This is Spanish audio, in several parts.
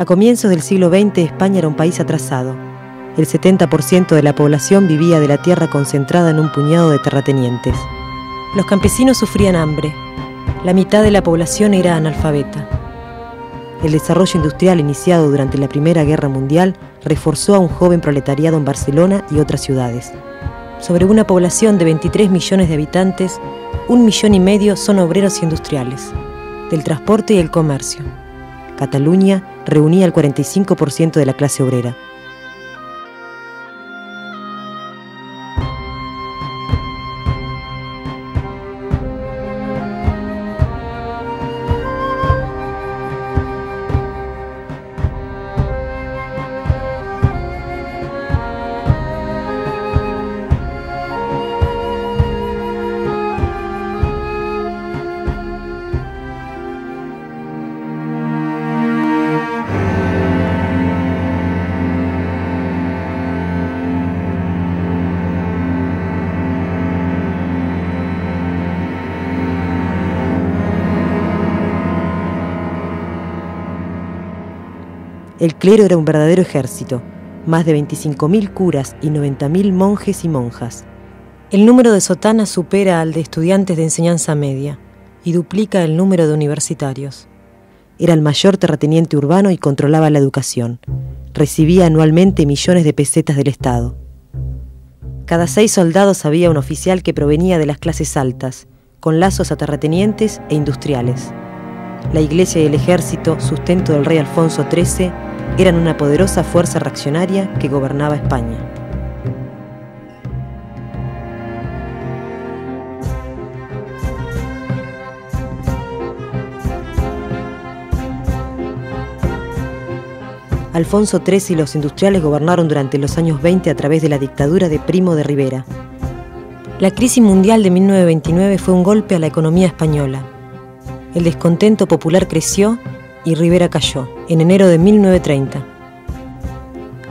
A comienzos del siglo XX, España era un país atrasado. El 70% de la población vivía de la tierra concentrada en un puñado de terratenientes. Los campesinos sufrían hambre. La mitad de la población era analfabeta. El desarrollo industrial iniciado durante la Primera Guerra Mundial reforzó a un joven proletariado en Barcelona y otras ciudades. Sobre una población de 23 millones de habitantes, 1,5 millones son obreros industriales, del transporte y el comercio. Cataluña reunía el 45% de la clase obrera. El clero era un verdadero ejército, más de 25.000 curas y 90.000 monjes y monjas. El número de sotanas supera al de estudiantes de enseñanza media y duplica el número de universitarios. Era el mayor terrateniente urbano y controlaba la educación. Recibía anualmente millones de pesetas del Estado. Cada 6 soldados había un oficial que provenía de las clases altas, con lazos a terratenientes e industriales. La Iglesia y el ejército, sustento del rey Alfonso XIII, eran una poderosa fuerza reaccionaria que gobernaba España. Alfonso XIII y los industriales gobernaron durante los años 20 a través de la dictadura de Primo de Rivera. La crisis mundial de 1929 fue un golpe a la economía española. El descontento popular creció y Rivera cayó, en enero de 1930.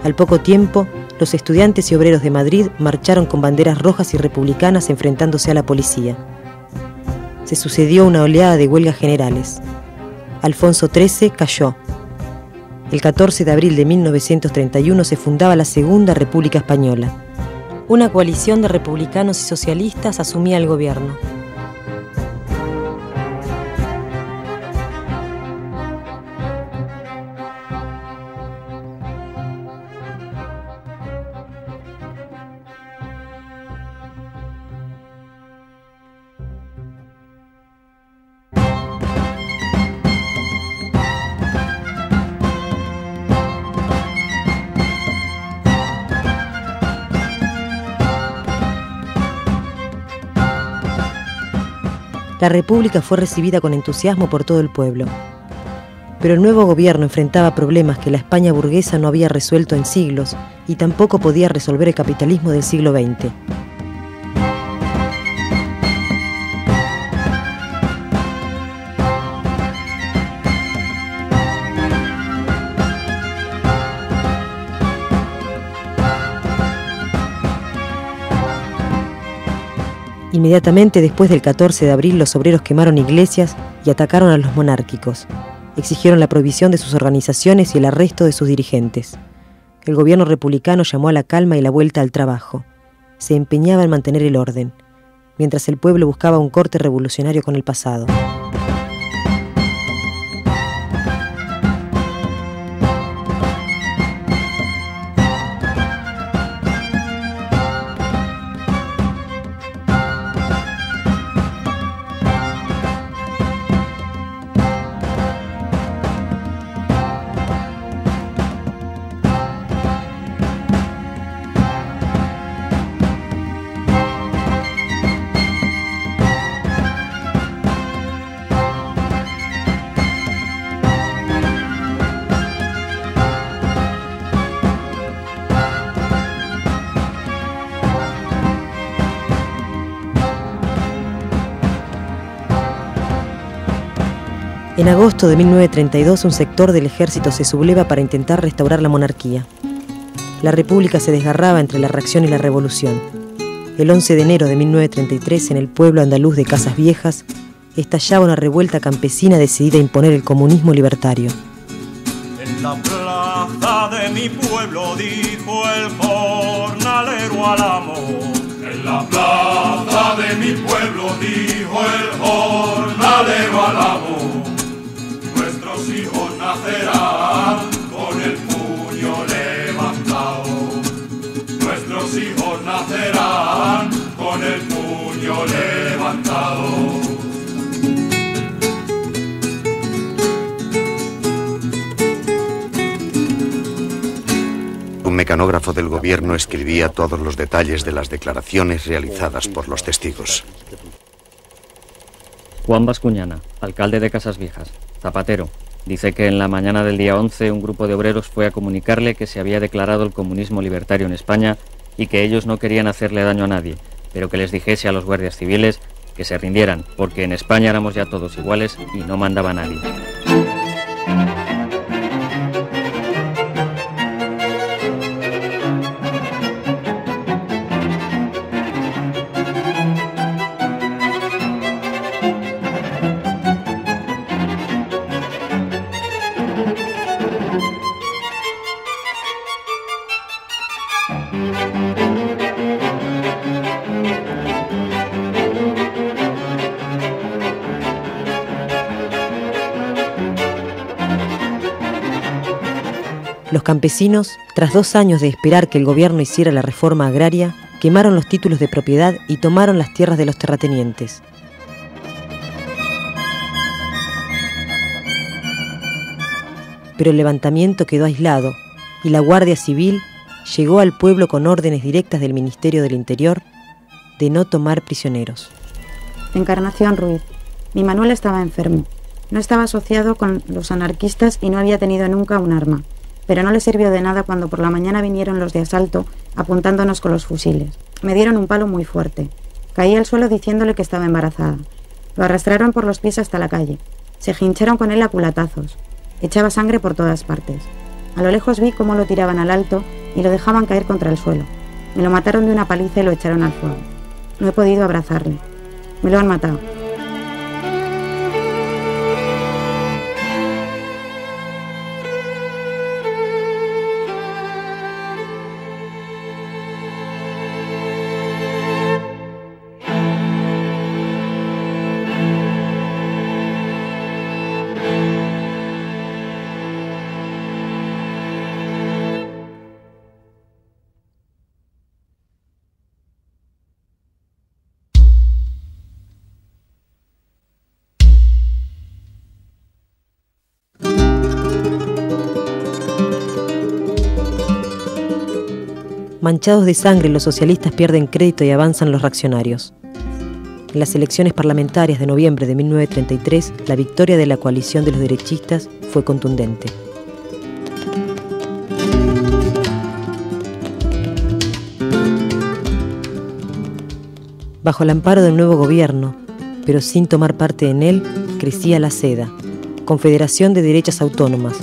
Al poco tiempo, los estudiantes y obreros de Madrid marcharon con banderas rojas y republicanas enfrentándose a la policía. Se sucedió una oleada de huelgas generales. Alfonso XIII cayó. El 14 de abril de 1931 se fundaba la Segunda República Española. Una coalición de republicanos y socialistas asumía el gobierno. La República fue recibida con entusiasmo por todo el pueblo. Pero el nuevo gobierno enfrentaba problemas que la España burguesa no había resuelto en siglos y tampoco podía resolver el capitalismo del siglo XX. Inmediatamente después del 14 de abril, los obreros quemaron iglesias y atacaron a los monárquicos. Exigieron la prohibición de sus organizaciones y el arresto de sus dirigentes. El gobierno republicano llamó a la calma y la vuelta al trabajo. Se empeñaba en mantener el orden, mientras el pueblo buscaba un corte revolucionario con el pasado. En agosto de 1932, un sector del ejército se subleva para intentar restaurar la monarquía. La República se desgarraba entre la reacción y la revolución. El 11 de enero de 1933, en el pueblo andaluz de Casas Viejas, estallaba una revuelta campesina decidida a imponer el comunismo libertario. El En la plaza de mi pueblo dijo el jornalero al amo. En la plaza de mi pueblo dijo el jornalero al amo. Nuestros hijos nacerán con el puño levantado. Nuestros hijos nacerán con el puño levantado. Un mecanógrafo del gobierno escribía todos los detalles de las declaraciones realizadas por los testigos. Juan Bascuñana, alcalde de Casas Viejas, zapatero, dice que en la mañana del día 11 un grupo de obreros fue a comunicarle que se había declarado el comunismo libertario en España y que ellos no querían hacerle daño a nadie, pero que les dijese a los guardias civiles que se rindieran, porque en España éramos ya todos iguales y no mandaba nadie. Los campesinos, tras 2 años de esperar que el gobierno hiciera la reforma agraria, quemaron los títulos de propiedad y tomaron las tierras de los terratenientes. Pero el levantamiento quedó aislado y la Guardia Civil llegó al pueblo con órdenes directas del Ministerio del Interior de no tomar prisioneros. Encarnación Ruiz. Mi Manuel estaba enfermo. No estaba asociado con los anarquistas y no había tenido nunca un arma. Pero no le sirvió de nada cuando por la mañana vinieron los de asalto apuntándonos con los fusiles. Me dieron un palo muy fuerte. Caí al suelo diciéndole que estaba embarazada. Lo arrastraron por los pies hasta la calle. Se hincharon con él a culatazos. Echaba sangre por todas partes. A lo lejos vi cómo lo tiraban al alto y lo dejaban caer contra el suelo. Me lo mataron de una paliza y lo echaron al fuego. No he podido abrazarle. Me lo han matado. Manchados de sangre, los socialistas pierden crédito y avanzan los reaccionarios. En las elecciones parlamentarias de noviembre de 1933, la victoria de la coalición de los derechistas fue contundente. Bajo el amparo del nuevo gobierno, pero sin tomar parte en él, crecía la SEDA, Confederación de Derechas Autónomas,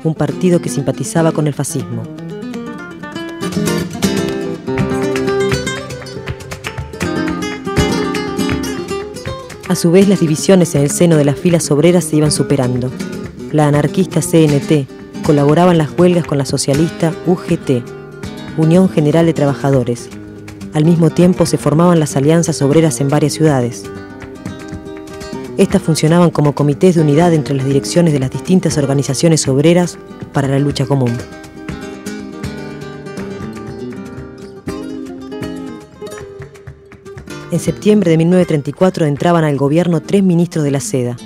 un partido que simpatizaba con el fascismo. A su vez, las divisiones en el seno de las filas obreras se iban superando. La anarquista CNT colaboraba en las huelgas con la socialista UGT, Unión General de Trabajadores. Al mismo tiempo se formaban las alianzas obreras en varias ciudades. Estas funcionaban como comités de unidad entre las direcciones de las distintas organizaciones obreras para la lucha común. En septiembre de 1934 entraban al gobierno 3 ministros de la SEDA.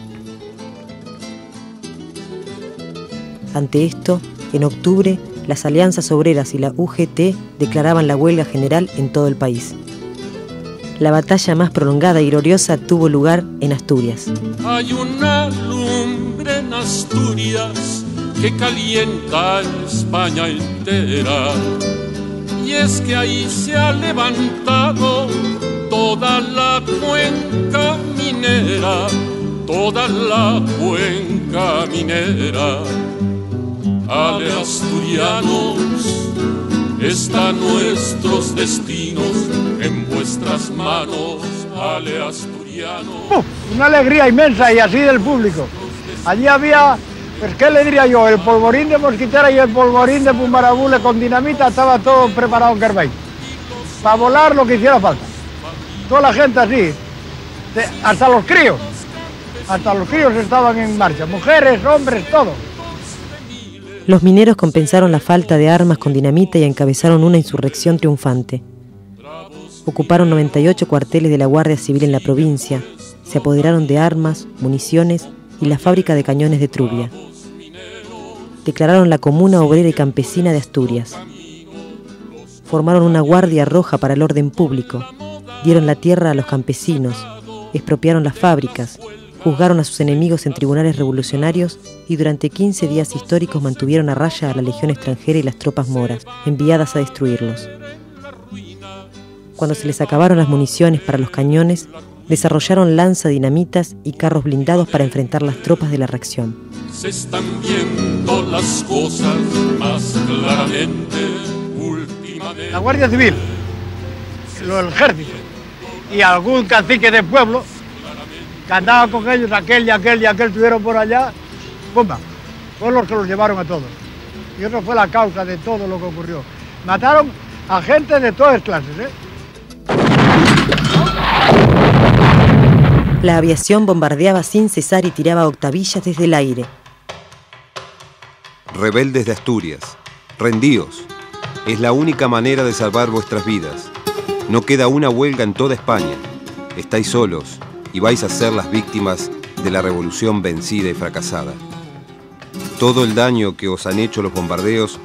Ante esto, en octubre, las alianzas obreras y la UGT declaraban la huelga general en todo el país. La batalla más prolongada y gloriosa tuvo lugar en Asturias. Hay una lumbre en Asturias que calienta España entera, y es que ahí se ha levantado toda la cuenca minera, toda la cuenca minera. Ale asturianos, están nuestros destinos en vuestras manos, ale asturianos. Una alegría inmensa y así del público. Allí había Pues qué le diría yo, el polvorín de Mosquitera y el polvorín de Pumbarabule con dinamita estaba todo preparado en Carvey. Para volar lo que hiciera falta. Toda la gente así, hasta los críos estaban en marcha, mujeres, hombres, todo. Los mineros compensaron la falta de armas con dinamita y encabezaron una insurrección triunfante. Ocuparon 98 cuarteles de la Guardia Civil en la provincia, se apoderaron de armas, municiones y la fábrica de cañones de Trubia. Declararon la Comuna Obrera y Campesina de Asturias. Formaron una guardia roja para el orden público, dieron la tierra a los campesinos, expropiaron las fábricas, juzgaron a sus enemigos en tribunales revolucionarios y durante 15 días históricos mantuvieron a raya a la legión extranjera y las tropas moras, enviadas a destruirlos. Cuando se les acabaron las municiones para los cañones, desarrollaron lanza-dinamitas y carros blindados para enfrentar las tropas de la reacción. Se están viendo las cosas más claramente últimamente. La Guardia Civil, el ejército y algún cacique del pueblo que andaba con ellos, aquel y aquel estuvieron por allá, ¡pumba! Fueron los que los llevaron a todos. Y eso fue la causa de todo lo que ocurrió. Mataron a gente de todas clases, ¿eh? La aviación bombardeaba sin cesar y tiraba octavillas desde el aire. Rebeldes de Asturias, rendíos. Es la única manera de salvar vuestras vidas. No queda una huelga en toda España. Estáis solos y vais a ser las víctimas de la revolución vencida y fracasada. Todo el daño que os han hecho los bombardeos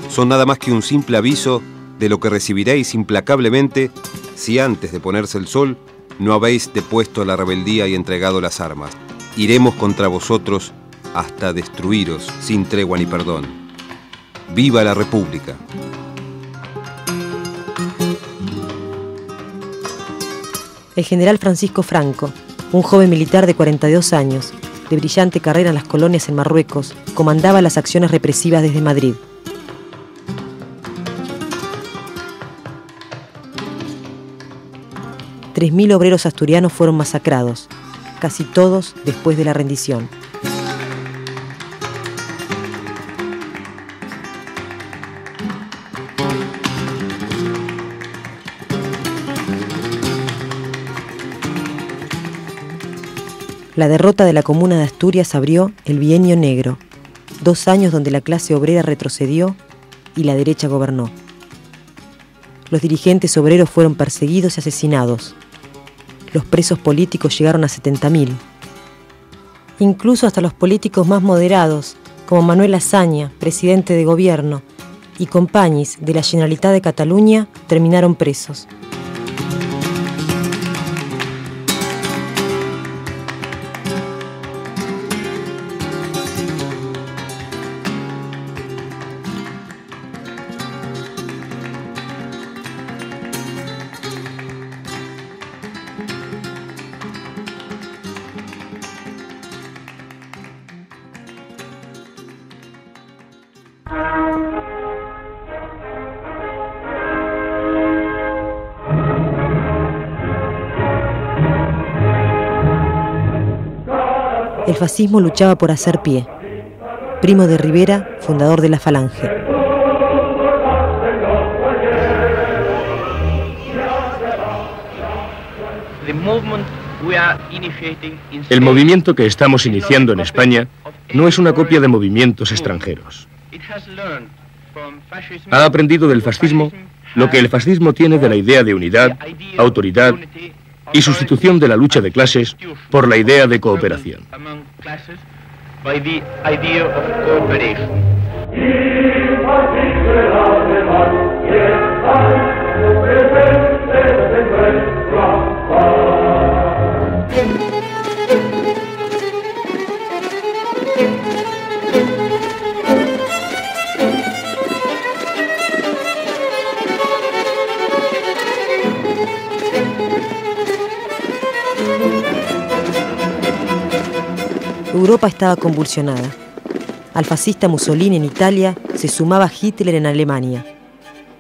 son nada más que un simple aviso de lo que recibiréis implacablemente si antes de ponerse el sol no habéis depuesto la rebeldía y entregado las armas. Iremos contra vosotros hasta destruiros sin tregua ni perdón. ¡Viva la República! El general Francisco Franco, un joven militar de 42 años, de brillante carrera en las colonias en Marruecos, comandaba las acciones represivas desde Madrid. $3.000 obreros asturianos fueron masacrados, casi todos después de la rendición. La derrota de la Comuna de Asturias abrió el Bienio Negro, 2 años donde la clase obrera retrocedió y la derecha gobernó. Los dirigentes obreros fueron perseguidos y asesinados. Los presos políticos llegaron a 70.000. Incluso hasta los políticos más moderados, como Manuel Azaña, presidente de gobierno, y Companys de la Generalitat de Cataluña, terminaron presos. El fascismo luchaba por hacer pie. Primo de Rivera, fundador de la Falange. El movimiento que estamos iniciando en España no es una copia de movimientos extranjeros. Ha aprendido del fascismo lo que el fascismo tiene de la idea de unidad, autoridad y sustitución de la lucha de clases por la idea de cooperación. Europa estaba convulsionada. Al fascista Mussolini en Italia se sumaba Hitler en Alemania,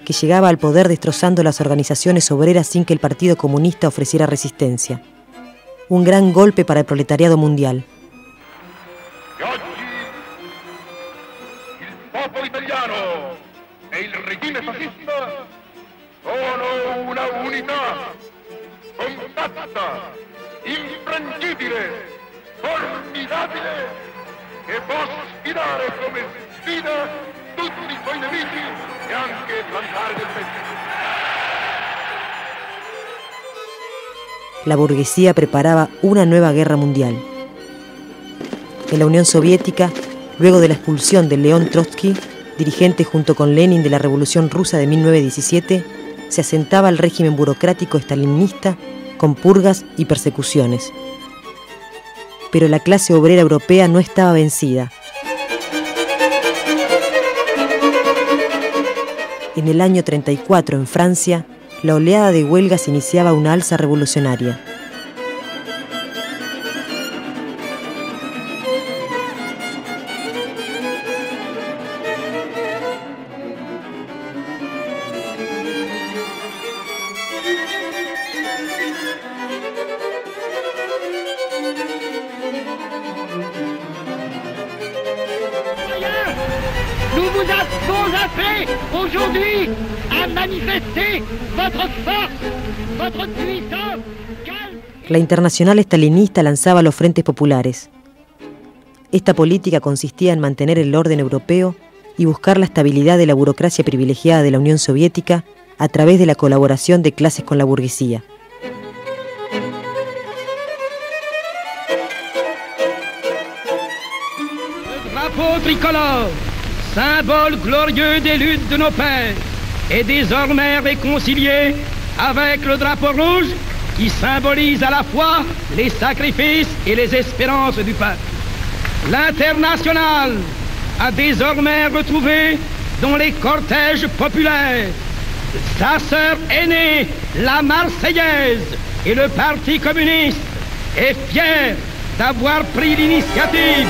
que llegaba al poder destrozando las organizaciones obreras sin que el Partido Comunista ofreciera resistencia. Un gran golpe para el proletariado mundial. popolo italiano e il regime fascista sono una unità compatta, imprendibile, formidabile, che può sfidare come sfida tutti i suoi nemici e anche plantare del peggio. La burguesía preparaba una nueva guerra mundial. En la Unión Soviética, luego de la expulsión de León Trotsky, dirigente junto con Lenin de la Revolución Rusa de 1917, se asentaba el régimen burocrático estalinista con purgas y persecuciones. Pero la clase obrera europea no estaba vencida. En el año 34, en Francia, la oleada de huelgas iniciaba una alza revolucionaria. Nous vous avons appelé aujourd'hui à manifester votre force, votre puissance. La Internacional Estalinista lanzaba los frentes populares. Esta política consistía en mantener el orden europeo y buscar la estabilidad de la burocracia privilegiada de la Unión Soviética a través de la colaboración de clases con la burguesía. Le drapeau tricolore, symbole glorieux des luttes de nos pères, est désormais réconcilié avec le drapeau rouge qui symbolise à la fois les sacrifices et les espérances du peuple. L'Internationale a désormais retrouvé dans les cortèges populaires sa sœur aînée, la Marseillaise, et le Parti communiste est fier d'avoir pris l'initiative.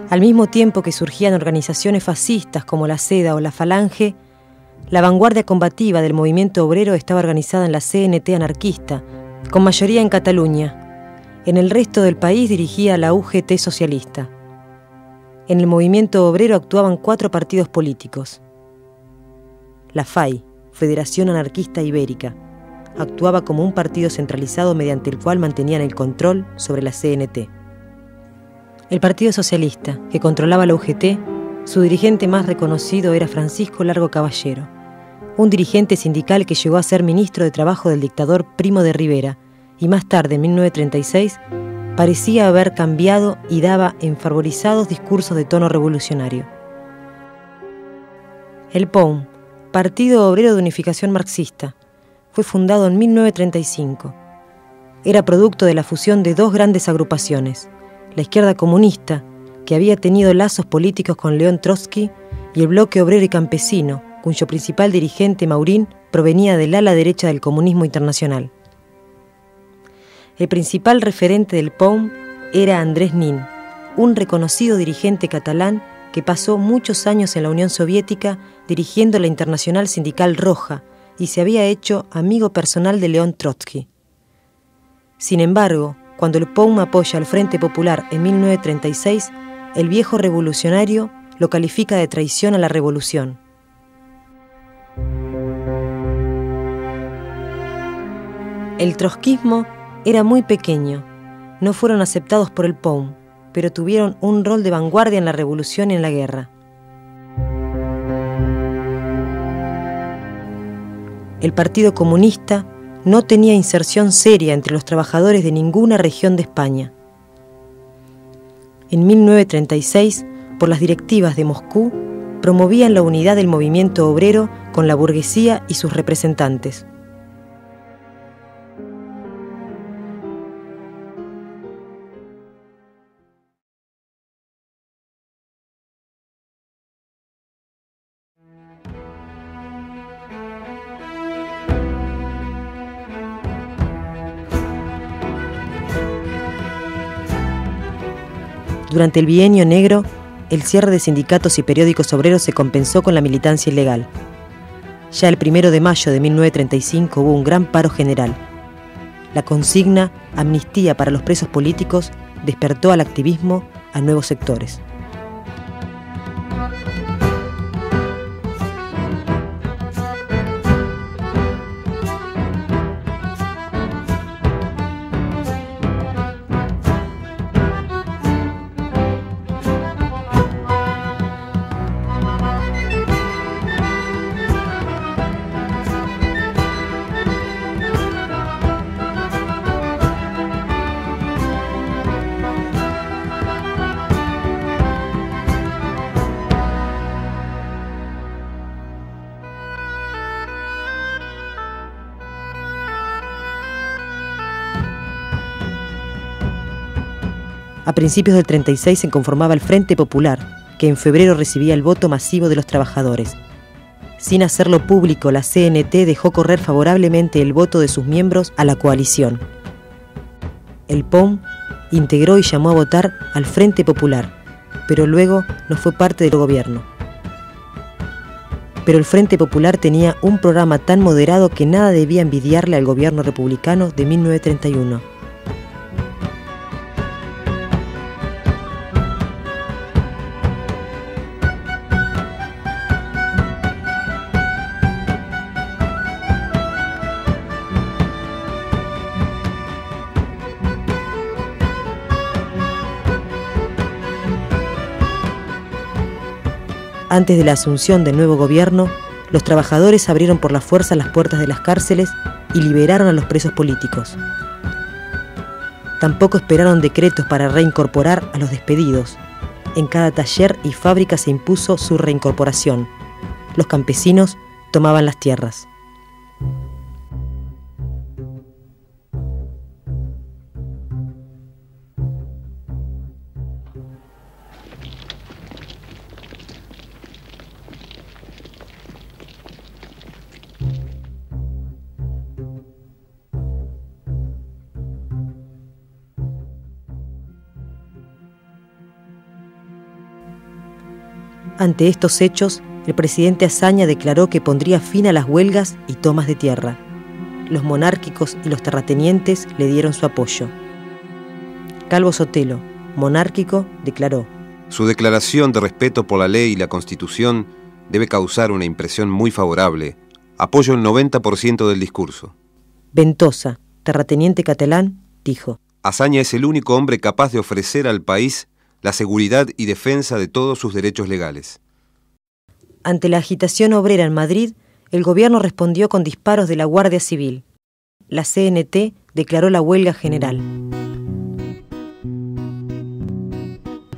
Al mismo tiempo que surgían organizaciones fascistas como la SEDA o la Falange, la vanguardia combativa del movimiento obrero estaba organizada en la CNT anarquista, con mayoría en Cataluña. En el resto del país dirigía la UGT socialista. En el movimiento obrero actuaban 4 partidos políticos. La FAI, Federación Anarquista Ibérica, actuaba como un partido centralizado mediante el cual mantenían el control sobre la CNT. El Partido Socialista, que controlaba la UGT, su dirigente más reconocido era Francisco Largo Caballero, un dirigente sindical que llegó a ser ministro de Trabajo del dictador Primo de Rivera y más tarde, en 1936, parecía haber cambiado y daba enfervorizados discursos de tono revolucionario. El POUM, Partido Obrero de Unificación Marxista, fue fundado en 1935. Era producto de la fusión de 2 grandes agrupaciones, la izquierda comunista, que había tenido lazos políticos con León Trotsky, y el bloque obrero y campesino, cuyo principal dirigente, Maurín, provenía del ala derecha del comunismo internacional. El principal referente del POUM era Andrés Nin, un reconocido dirigente catalán que pasó muchos años en la Unión Soviética dirigiendo la Internacional Sindical Roja y se había hecho amigo personal de León Trotsky. Sin embargo, cuando el POUM apoya al Frente Popular en 1936, el viejo revolucionario lo califica de traición a la revolución. El trotskismo era muy pequeño, no fueron aceptados por el POUM, pero tuvieron un rol de vanguardia en la revolución y en la guerra. El Partido Comunista no tenía inserción seria entre los trabajadores de ninguna región de España. En 1936, por las directivas de Moscú, promovían la unidad del movimiento obrero con la burguesía y sus representantes. Durante el bienio negro, el cierre de sindicatos y periódicos obreros se compensó con la militancia ilegal. Ya el 1 de mayo de 1935 hubo un gran paro general. La consigna amnistía para los presos políticos despertó al activismo a nuevos sectores. A principios del 36 se conformaba el Frente Popular, que en febrero recibía el voto masivo de los trabajadores. Sin hacerlo público, la CNT dejó correr favorablemente el voto de sus miembros a la coalición. El POM integró y llamó a votar al Frente Popular, pero luego no fue parte del gobierno. Pero el Frente Popular tenía un programa tan moderado que nada debía envidiarle al gobierno republicano de 1931. Antes de la asunción del nuevo gobierno, los trabajadores abrieron por la fuerza las puertas de las cárceles y liberaron a los presos políticos. Tampoco esperaron decretos para reincorporar a los despedidos. En cada taller y fábrica se impuso su reincorporación. Los campesinos tomaban las tierras. Ante estos hechos, el presidente Azaña declaró que pondría fin a las huelgas y tomas de tierra. Los monárquicos y los terratenientes le dieron su apoyo. Calvo Sotelo, monárquico, declaró: Su declaración de respeto por la ley y la Constitución debe causar una impresión muy favorable. Apoyo el 90% del discurso. Ventosa, terrateniente catalán, dijo: Azaña es el único hombre capaz de ofrecer al país la seguridad y defensa de todos sus derechos legales. Ante la agitación obrera en Madrid, el gobierno respondió con disparos de la Guardia Civil. La CNT declaró la huelga general.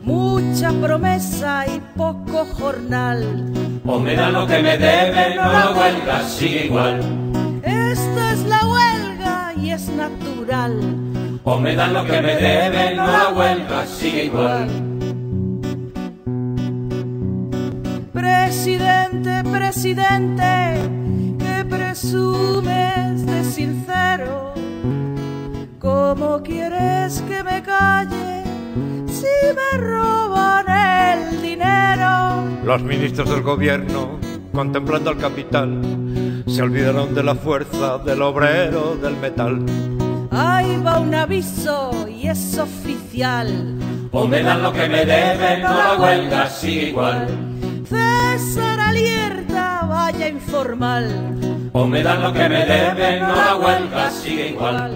Mucha promesa y poco jornal. O me dan lo que me deben, no la huelga sigue igual. Esta es la huelga y es natural. O me dan lo que me deben, no la huelga sigue igual. Presidente, presidente, que presumes de sincero. ¿Cómo quieres que me calle si me roban el dinero? Los ministros del gobierno, contemplando al capital, se olvidaron de la fuerza del obrero del metal. Ahí va un aviso y es oficial. O me dan lo que me deben, no la huelga sigue igual. César alerta, vaya informal. O me dan lo que me deben, no la huelga sigue igual.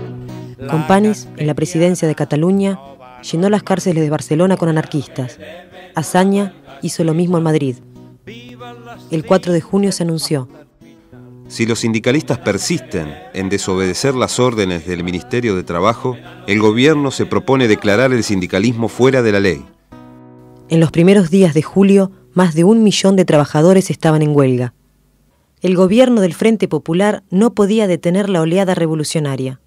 Companys, en la presidencia de Cataluña, llenó las cárceles de Barcelona con anarquistas. Azaña hizo lo mismo en Madrid. El 4 de junio se anunció: Si los sindicalistas persisten en desobedecer las órdenes del Ministerio de Trabajo, el gobierno se propone declarar el sindicalismo fuera de la ley. En los primeros días de julio, más de 1 millón de trabajadores estaban en huelga. El gobierno del Frente Popular no podía detener la oleada revolucionaria.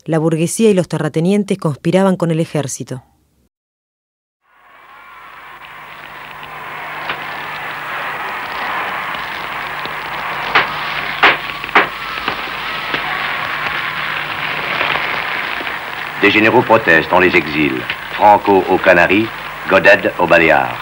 La burguesía y los terratenientes conspiraban con el ejército. Des généraux protestent dans les exils. Franco aux Canaries, Goded aux Baléares.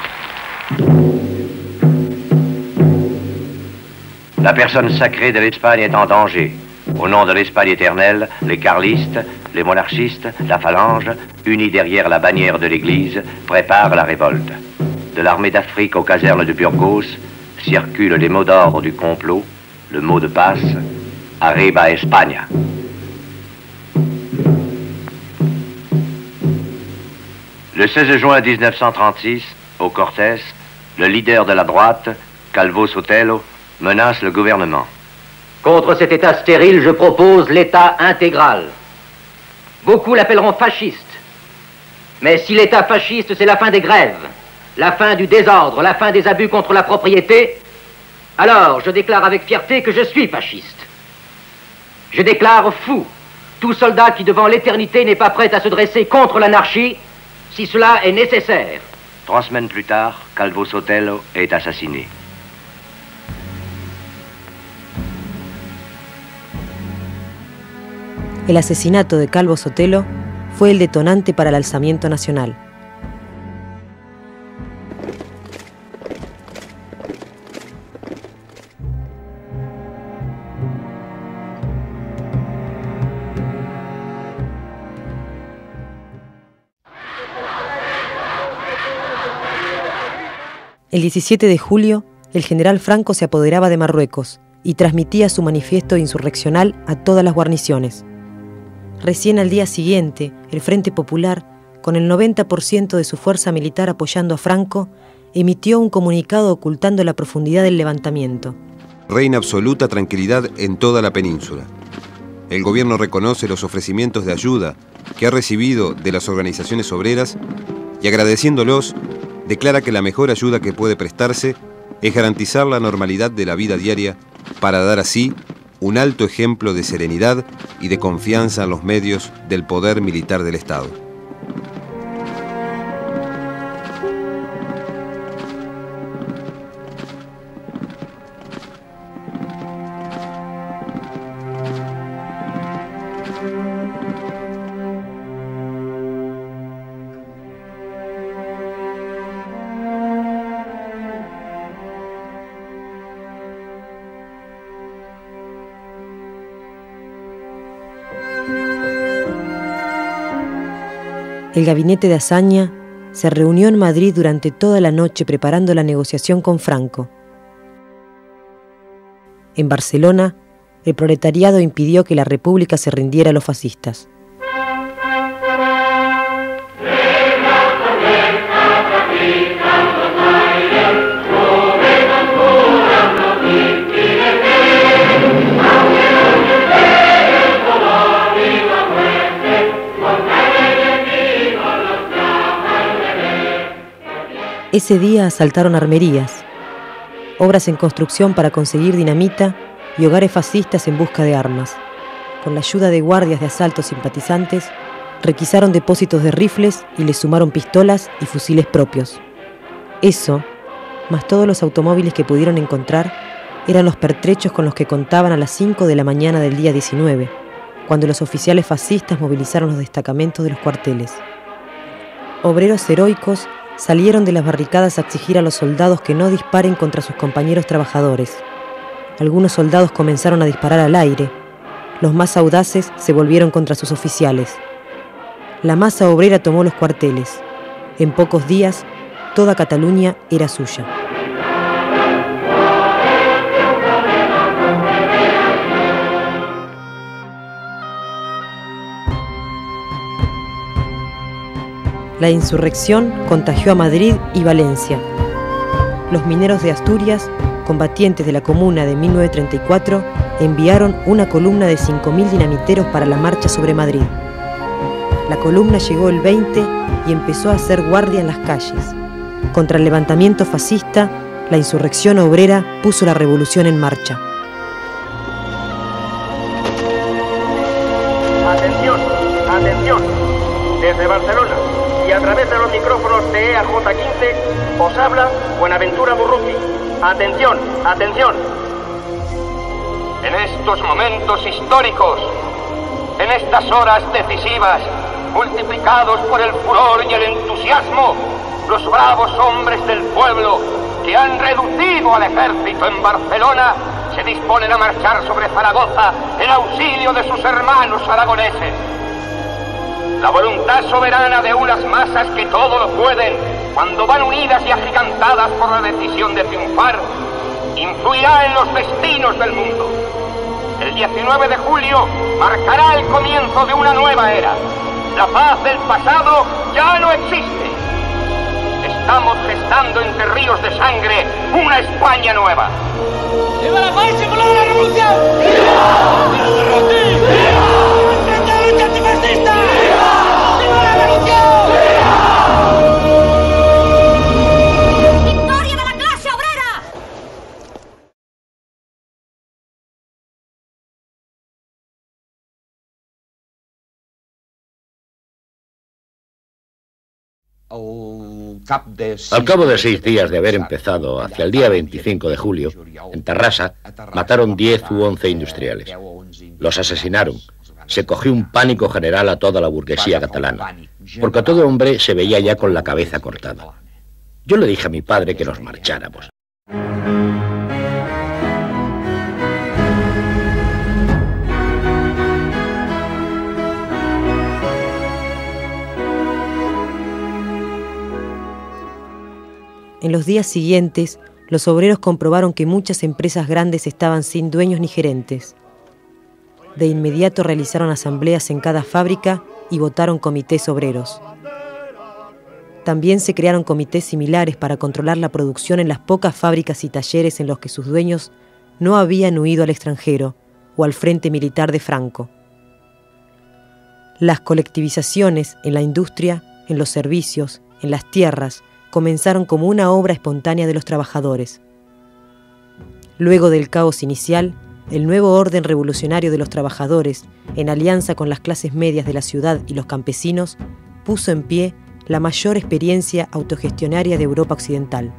La personne sacrée de l'Espagne est en danger. Au nom de l'Espagne éternelle, les carlistes, les monarchistes, la phalange, unis derrière la bannière de l'Église, préparent la révolte. De l'armée d'Afrique aux casernes de Burgos circulent les mots d'ordre du complot, le mot de passe, Arriba España. Le 16 juin 1936, au Cortés, le leader de la droite, Calvo Sotelo, menace le gouvernement. Contre cet État stérile, je propose l'État intégral. Beaucoup l'appelleront fasciste. Mais si l'État fasciste, c'est la fin des grèves, la fin du désordre, la fin des abus contre la propriété, alors je déclare avec fierté que je suis fasciste. Je déclare fou tout soldat qui, devant l'éternité, n'est pas prêt à se dresser contre l'anarchie, si cela est nécessaire. 3 semaines plus tard, Calvo Sotelo est assassiné. El asesinato de Calvo Sotelo fue el detonante para el alzamiento nacional. El 17 de julio, el general Franco se apoderaba de Marruecos y transmitía su manifiesto insurreccional a todas las guarniciones. Recién al día siguiente, el Frente Popular, con el 90% de su fuerza militar apoyando a Franco, emitió un comunicado ocultando la profundidad del levantamiento. Reina absoluta tranquilidad en toda la península. El gobierno reconoce los ofrecimientos de ayuda que ha recibido de las organizaciones obreras y, agradeciéndolos, declara que la mejor ayuda que puede prestarse es garantizar la normalidad de la vida diaria para dar así un alto ejemplo de serenidad y de confianza en los medios del poder militar del Estado. El gabinete de Azaña se reunió en Madrid durante toda la noche preparando la negociación con Franco. En Barcelona, el proletariado impidió que la República se rindiera a los fascistas. Ese día asaltaron armerías, obras en construcción para conseguir dinamita y hogares fascistas en busca de armas. Con la ayuda de guardias de asalto simpatizantes, requisaron depósitos de rifles y les sumaron pistolas y fusiles propios. Eso, más todos los automóviles que pudieron encontrar, eran los pertrechos con los que contaban a las 5 de la mañana del día 19, cuando los oficiales fascistas movilizaron los destacamentos de los cuarteles. Obreros heroicos salieron de las barricadas a exigir a los soldados que no disparen contra sus compañeros trabajadores. Algunos soldados comenzaron a disparar al aire. Los más audaces se volvieron contra sus oficiales. La masa obrera tomó los cuarteles. En pocos días, toda Cataluña era suya. La insurrección contagió a Madrid y Valencia. Los mineros de Asturias, combatientes de la Comuna de 1934, enviaron una columna de 5.000 dinamiteros para la marcha sobre Madrid. La columna llegó el 20 y empezó a hacer guardia en las calles. Contra el levantamiento fascista, la insurrección obrera puso la revolución en marcha. Atención, atención. Desde Barcelona y a través de los micrófonos de EAJ-15 os habla Buenaventura Burruti. Atención, atención. En estos momentos históricos, en estas horas decisivas, multiplicados por el furor y el entusiasmo, los bravos hombres del pueblo que han reducido al ejército en Barcelona se disponen a marchar sobre Zaragoza en auxilio de sus hermanos aragoneses. La voluntad soberana de unas masas que todo lo pueden, cuando van unidas y agigantadas por la decisión de triunfar, influirá en los destinos del mundo. El 19 de julio marcará el comienzo de una nueva era. La paz del pasado ya no existe. Estamos gestando entre ríos de sangre una España nueva. ¡Viva la paz y por la revolución! ¡Viva! ¡Viva Durruti! ¡Viva! ¡Enfrente a la lucha antifascista! ¡Viva! ¡Viva la revolución! ¡Viva! ¡Victoria de la clase obrera! Al cabo de 6 días de haber empezado, hacia el día 25 de julio, en Tarrasa, mataron 10 u 11 industriales. Los asesinaron. Se cogió un pánico general a toda la burguesía catalana, porque todo hombre se veía ya con la cabeza cortada. Yo le dije a mi padre que nos marcháramos. En los días siguientes, los obreros comprobaron que muchas empresas grandes estaban sin dueños ni gerentes. De inmediato realizaron asambleas en cada fábrica y votaron comités obreros. También se crearon comités similares para controlar la producción en las pocas fábricas y talleres en los que sus dueños no habían huido al extranjero o al frente militar de Franco. Las colectivizaciones en la industria, en los servicios, en las tierras, comenzaron como una obra espontánea de los trabajadores. Luego del caos inicial, el nuevo orden revolucionario de los trabajadores, en alianza con las clases medias de la ciudad y los campesinos, puso en pie la mayor experiencia autogestionaria de Europa Occidental.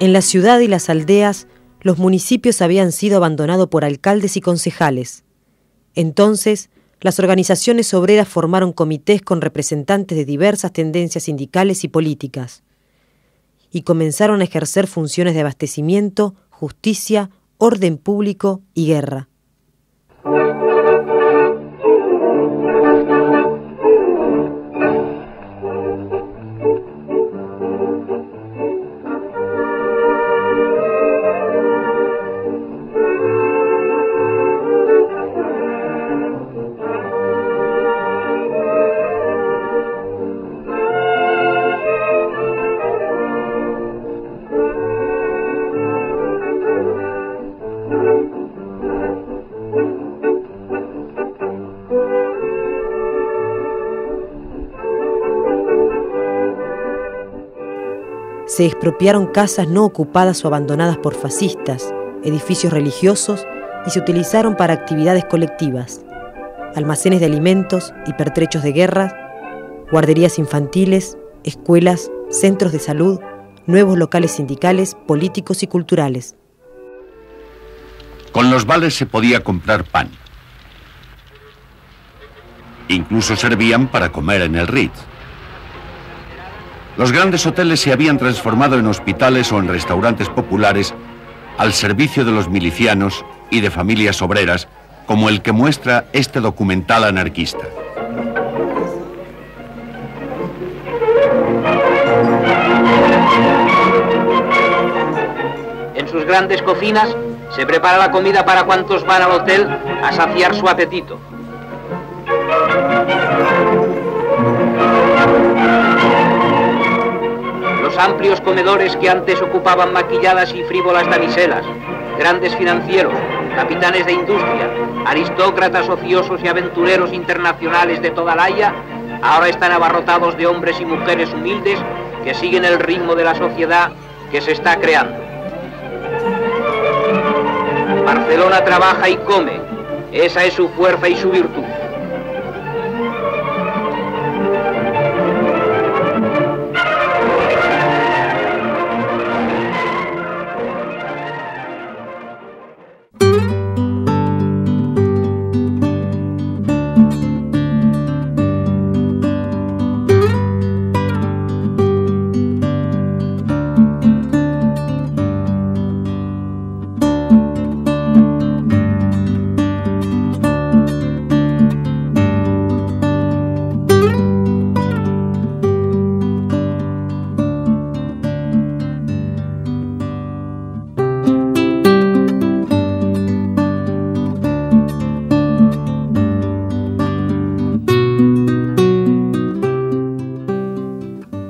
En la ciudad y las aldeas, los municipios habían sido abandonados por alcaldes y concejales. Entonces, las organizaciones obreras formaron comités con representantes de diversas tendencias sindicales y políticas, y comenzaron a ejercer funciones de abastecimiento, justicia, orden público y guerra. Se expropiaron casas no ocupadas o abandonadas por fascistas, edificios religiosos y se utilizaron para actividades colectivas, almacenes de alimentos y pertrechos de guerra, guarderías infantiles, escuelas, centros de salud, nuevos locales sindicales, políticos y culturales. Con los vales se podía comprar pan. Incluso servían para comer en el Ritz. Los grandes hoteles se habían transformado en hospitales o en restaurantes populares al servicio de los milicianos y de familias obreras, como el que muestra este documental anarquista. En sus grandes cocinas se prepara la comida para cuantos van al hotel a saciar su apetito. Los amplios comedores que antes ocupaban maquilladas y frívolas damiselas, grandes financieros, capitanes de industria, aristócratas ociosos y aventureros internacionales de toda la Haya, ahora están abarrotados de hombres y mujeres humildes que siguen el ritmo de la sociedad que se está creando. Barcelona trabaja y come, esa es su fuerza y su virtud.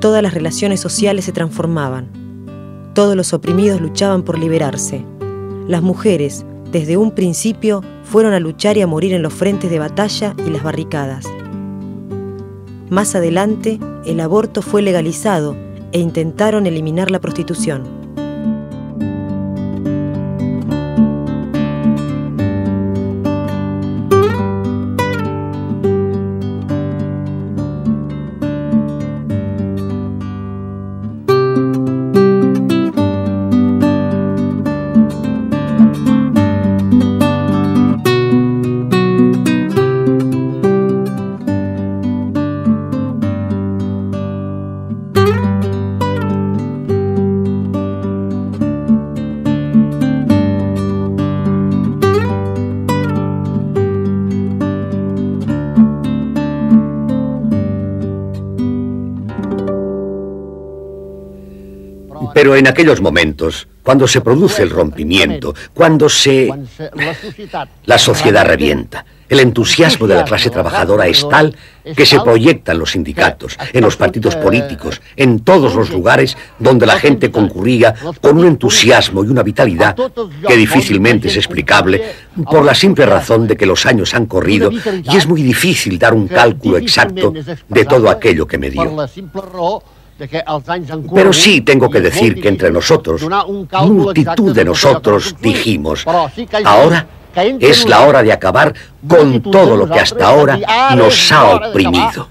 Todas las relaciones sociales se transformaban. Todos los oprimidos luchaban por liberarse. Las mujeres, desde un principio, fueron a luchar y a morir en los frentes de batalla y las barricadas. Más adelante, el aborto fue legalizado e intentaron eliminar la prostitución. Pero en aquellos momentos, cuando se produce el rompimiento, cuando la sociedad revienta, el entusiasmo de la clase trabajadora es tal que se proyecta en los sindicatos, en los partidos políticos, en todos los lugares donde la gente concurría con un entusiasmo y una vitalidad que difícilmente es explicable por la simple razón de que los años han corrido y es muy difícil dar un cálculo exacto de todo aquello que me dio. Pero sí tengo que decir que entre nosotros, multitud de nosotros dijimos, ahora es la hora de acabar con todo lo que hasta ahora nos ha oprimido.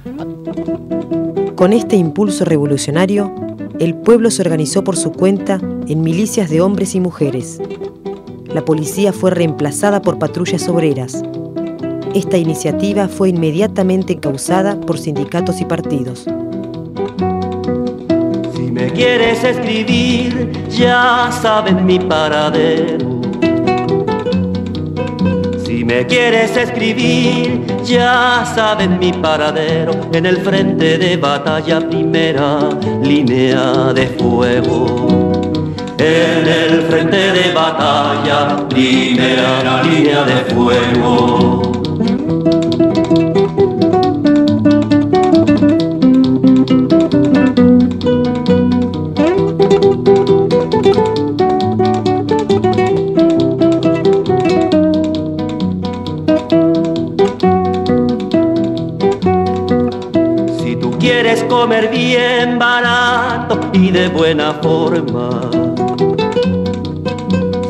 Con este impulso revolucionario, el pueblo se organizó por su cuenta en milicias de hombres y mujeres. La policía fue reemplazada por patrullas obreras. Esta iniciativa fue inmediatamente encauzada por sindicatos y partidos. Si me quieres escribir, ya saben mi paradero. Si me quieres escribir, ya saben mi paradero. En el frente de batalla, primera línea de fuego. En el frente de batalla, primera línea de fuego. Comer bien barato y de buena forma.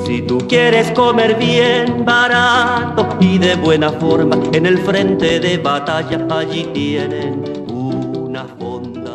Si tú quieres comer bien barato y de buena forma, en el frente de batalla allí tienen una fonda.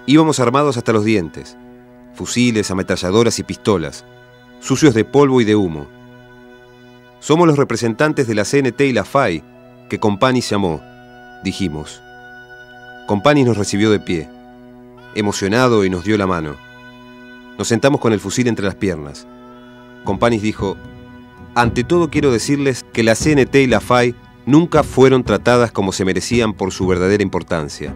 Íbamos armados hasta los dientes, fusiles, ametralladoras y pistolas, sucios de polvo y de humo. Somos los representantes de la CNT y la FAI, que Companys llamó, dijimos. Companys nos recibió de pie, emocionado, y nos dio la mano. Nos sentamos con el fusil entre las piernas. Companys dijo: ante todo quiero decirles que la CNT y la FAI nunca fueron tratadas como se merecían por su verdadera importancia.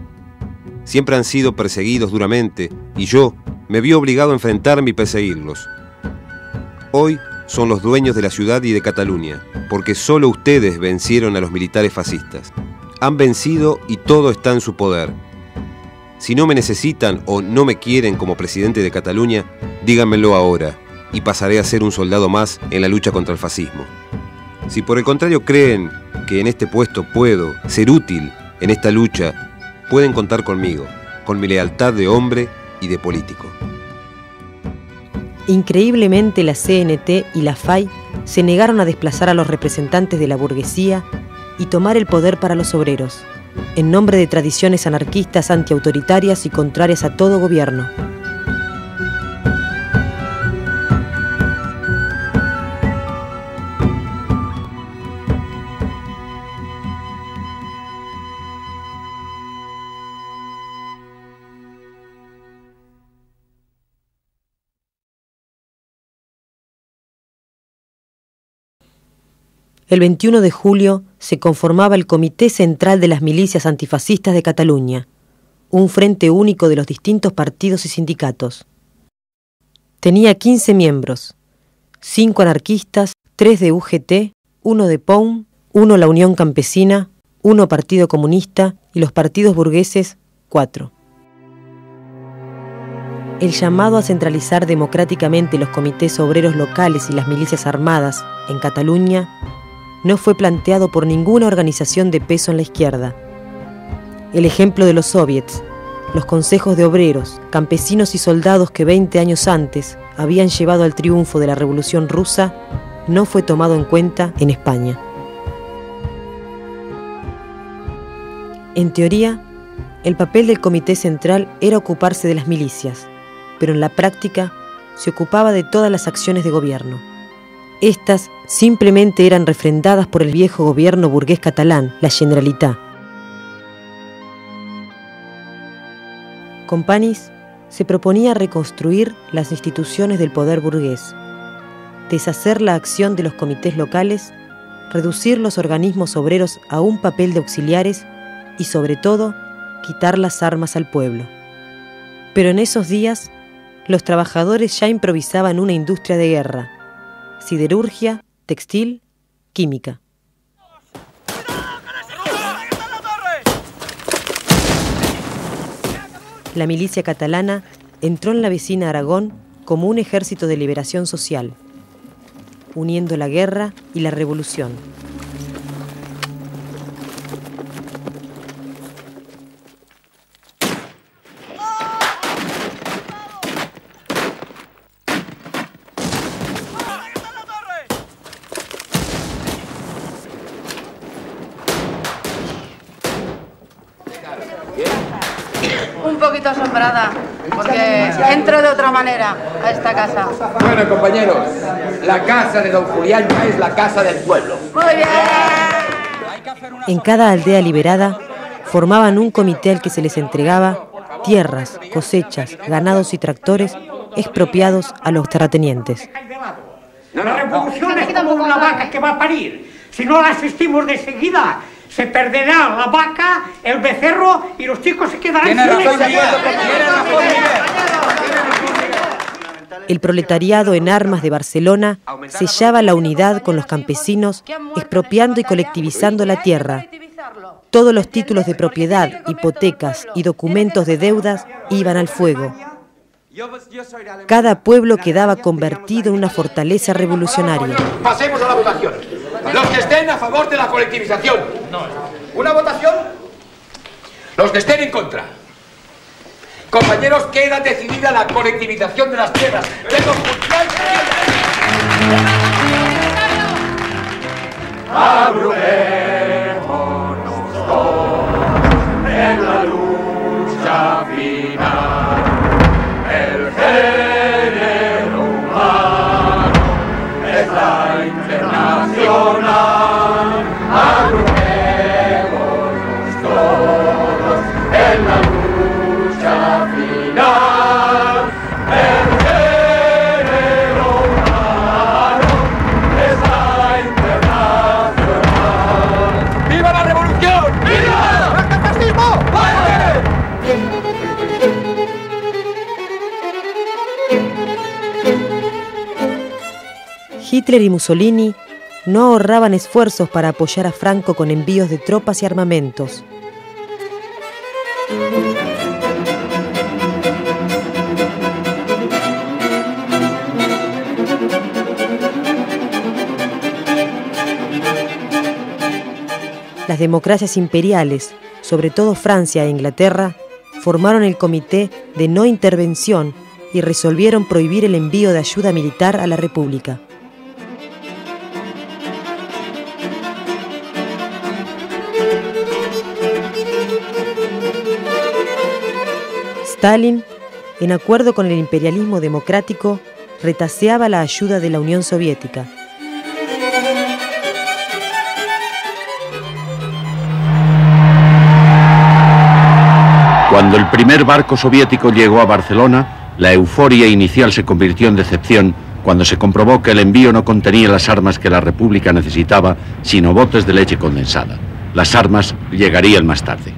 Siempre han sido perseguidos duramente y yo me vi obligado a enfrentarme y perseguirlos. Hoy son los dueños de la ciudad y de Cataluña, porque solo ustedes vencieron a los militares fascistas. Han vencido y todo está en su poder. Si no me necesitan o no me quieren como presidente de Cataluña, díganmelo ahora y pasaré a ser un soldado más en la lucha contra el fascismo. Si por el contrario creen que en este puesto puedo ser útil en esta lucha, pueden contar conmigo, con mi lealtad de hombre y de político. Increíblemente, la CNT y la FAI se negaron a desplazar a los representantes de la burguesía y tomar el poder para los obreros, en nombre de tradiciones anarquistas antiautoritarias y contrarias a todo gobierno. El 21 de julio se conformaba el Comité Central de las Milicias Antifascistas de Cataluña, un frente único de los distintos partidos y sindicatos. Tenía 15 miembros, 5 anarquistas, 3 de UGT, 1 de POUM, 1 la Unión Campesina, 1 Partido Comunista y los partidos burgueses, 4. El llamado a centralizar democráticamente los comités obreros locales y las milicias armadas en Cataluña no fue planteado por ninguna organización de peso en la izquierda. El ejemplo de los soviets, los consejos de obreros, campesinos y soldados que 20 años antes habían llevado al triunfo de la Revolución Rusa, no fue tomado en cuenta en España. En teoría, el papel del Comité Central era ocuparse de las milicias, pero en la práctica se ocupaba de todas las acciones de gobierno. Estas simplemente eran refrendadas por el viejo gobierno burgués catalán, la Generalitat. Companys se proponía reconstruir las instituciones del poder burgués, deshacer la acción de los comités locales, reducir los organismos obreros a un papel de auxiliares y, sobre todo, quitar las armas al pueblo. Pero en esos días, los trabajadores ya improvisaban una industria de guerra: siderurgia, textil, química. La milicia catalana entró en la vecina Aragón como un ejército de liberación social, uniendo la guerra y la revolución. Un poquito asombrada, porque entro de otra manera a esta casa. Bueno, compañeros, la casa de don Julián ya es la casa del pueblo. Muy bien. En cada aldea liberada formaban un comité al que se les entregaba tierras, cosechas, ganados y tractores expropiados a los terratenientes. La revolución es como una vaca que va a parir. Si no la asistimos de seguida, se perderá la vaca, el becerro y los chicos se quedarán sin El proletariado en armas de Barcelona sellaba la unidad con los campesinos, expropiando y colectivizando la tierra. Todos los títulos de propiedad, hipotecas y documentos de deudas iban al fuego. Cada pueblo quedaba convertido en una fortaleza revolucionaria. Pasemos a la votación. Los que estén a favor de la colectivización. ¿Una votación? Los que estén en contra. Compañeros, queda decidida la colectivización de las tierras. Agrumémonos todos en la lucha final. revolución! ¡Viva! ¡El fascismo! ¡Muerte! Hitler y Mussolini no ahorraban esfuerzos para apoyar a Franco con envíos de tropas y armamentos. Las democracias imperiales, sobre todo Francia e Inglaterra, formaron el Comité de No Intervención y resolvieron prohibir el envío de ayuda militar a la República. Stalin, en acuerdo con el imperialismo democrático, retaseaba la ayuda de la Unión Soviética. Cuando el primer barco soviético llegó a Barcelona, la euforia inicial se convirtió en decepción cuando se comprobó que el envío no contenía las armas que la República necesitaba, sino botes de leche condensada. Las armas llegarían más tarde.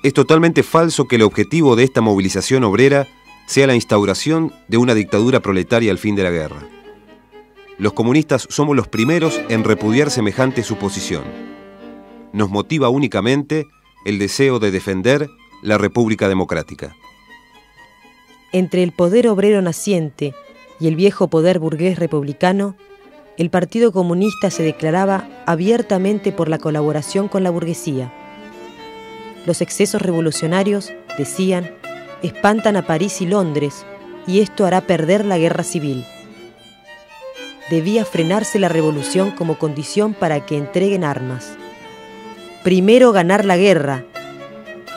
Es totalmente falso que el objetivo de esta movilización obrera sea la instauración de una dictadura proletaria al fin de la guerra. Los comunistas somos los primeros en repudiar semejante suposición. Nos motiva únicamente el deseo de defender la República Democrática. Entre el poder obrero naciente y el viejo poder burgués republicano, el Partido Comunista se declaraba abiertamente por la colaboración con la burguesía. Los excesos revolucionarios, decían, espantan a París y Londres, y esto hará perder la guerra civil. Debía frenarse la revolución como condición para que entreguen armas. Primero ganar la guerra,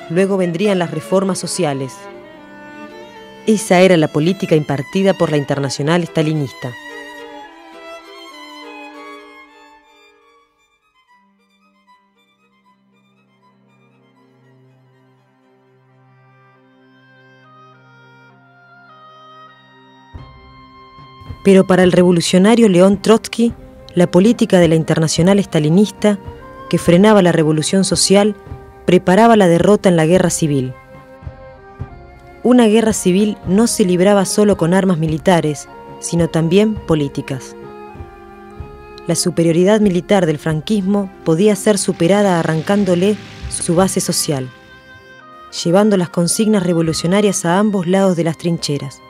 luego vendrían las reformas sociales. Esa era la política impartida por la Internacional Stalinista. Pero para el revolucionario León Trotsky, la política de la Internacional Stalinista, que frenaba la revolución social, preparaba la derrota en la guerra civil. Una guerra civil no se libraba solo con armas militares, sino también políticas. La superioridad militar del franquismo podía ser superada arrancándole su base social, llevando las consignas revolucionarias a ambos lados de las trincheras.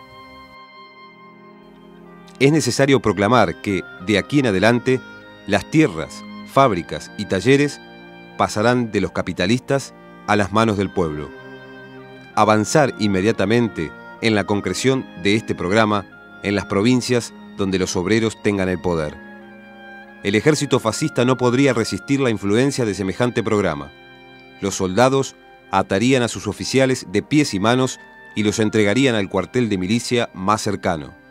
Es necesario proclamar que, de aquí en adelante, las tierras, fábricas y talleres pasarán de los capitalistas a las manos del pueblo. Avanzar inmediatamente en la concreción de este programa en las provincias donde los obreros tengan el poder. El ejército fascista no podría resistir la influencia de semejante programa. Los soldados atarían a sus oficiales de pies y manos y los entregarían al cuartel de milicia más cercano.